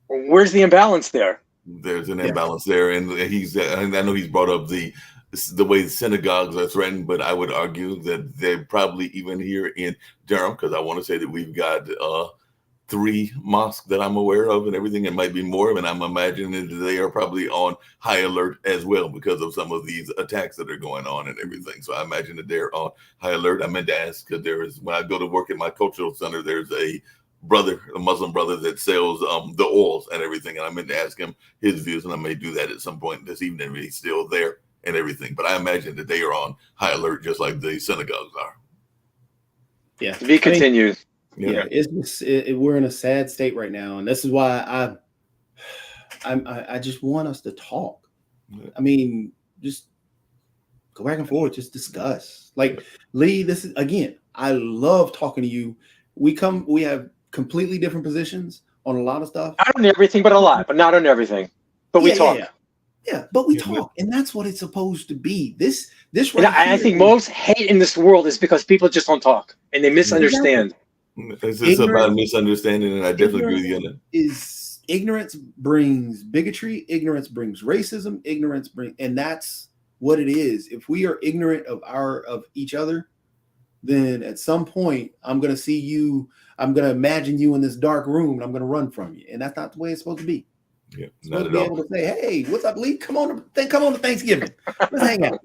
where's the imbalance there?
There's an imbalance there, and I know he's brought up the way the synagogues are threatened, but I would argue that they're probably even here in Durham, because I want to say that we've got 3 mosques that I'm aware of and everything. It might be more, and I'm imagining that they are probably on high alert as well because of some of these attacks that are going on and everything. So I imagine that they're on high alert. I meant to ask, because when I go to work at my cultural center, there's a brother, a Muslim brother that sells the oils and everything. And I meant to ask him his views, and I may do that at some point this evening if he's still there and everything. But I imagine that they are on high alert just like the synagogues are.
Yeah.
To be continued.
Yeah, we're in a sad state right now, and this is why I just want us to talk. I mean, just go back and forth, just discuss. Like, Lee, this is, again, I love talking to you. We have completely different positions on a lot of stuff.
Not on everything, but a lot, but not on everything. But we talk.
Yeah, but we talk, and that's what it's supposed to be. This
right. I think most hate in this world is because people just don't talk and they misunderstand.
It's about misunderstanding, and I definitely agree with you on that.
Ignorance brings bigotry, ignorance brings racism, and that's what it is. If we are ignorant of each other, then at some point I'm gonna see you, I'm gonna imagine you in this dark room, and I'm gonna run from you. And that's not the way it's supposed to be.
Yeah,
not at all. Able to say, hey, what's up, Lee? Come on to Thanksgiving. Let's hang out.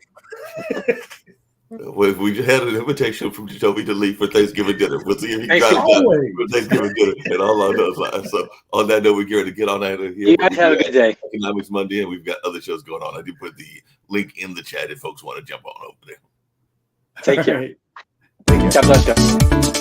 Well, we just had an invitation from Jacoby to leave for Thanksgiving dinner. We'll see if he got it done for Thanksgiving dinner and all on those lines. So on that note, we're going to get on out of here.
You guys have a good day.
Economics Monday, and we've got other shows going on. I did put the link in the chat if folks want to jump on over there.
Take care. God bless you.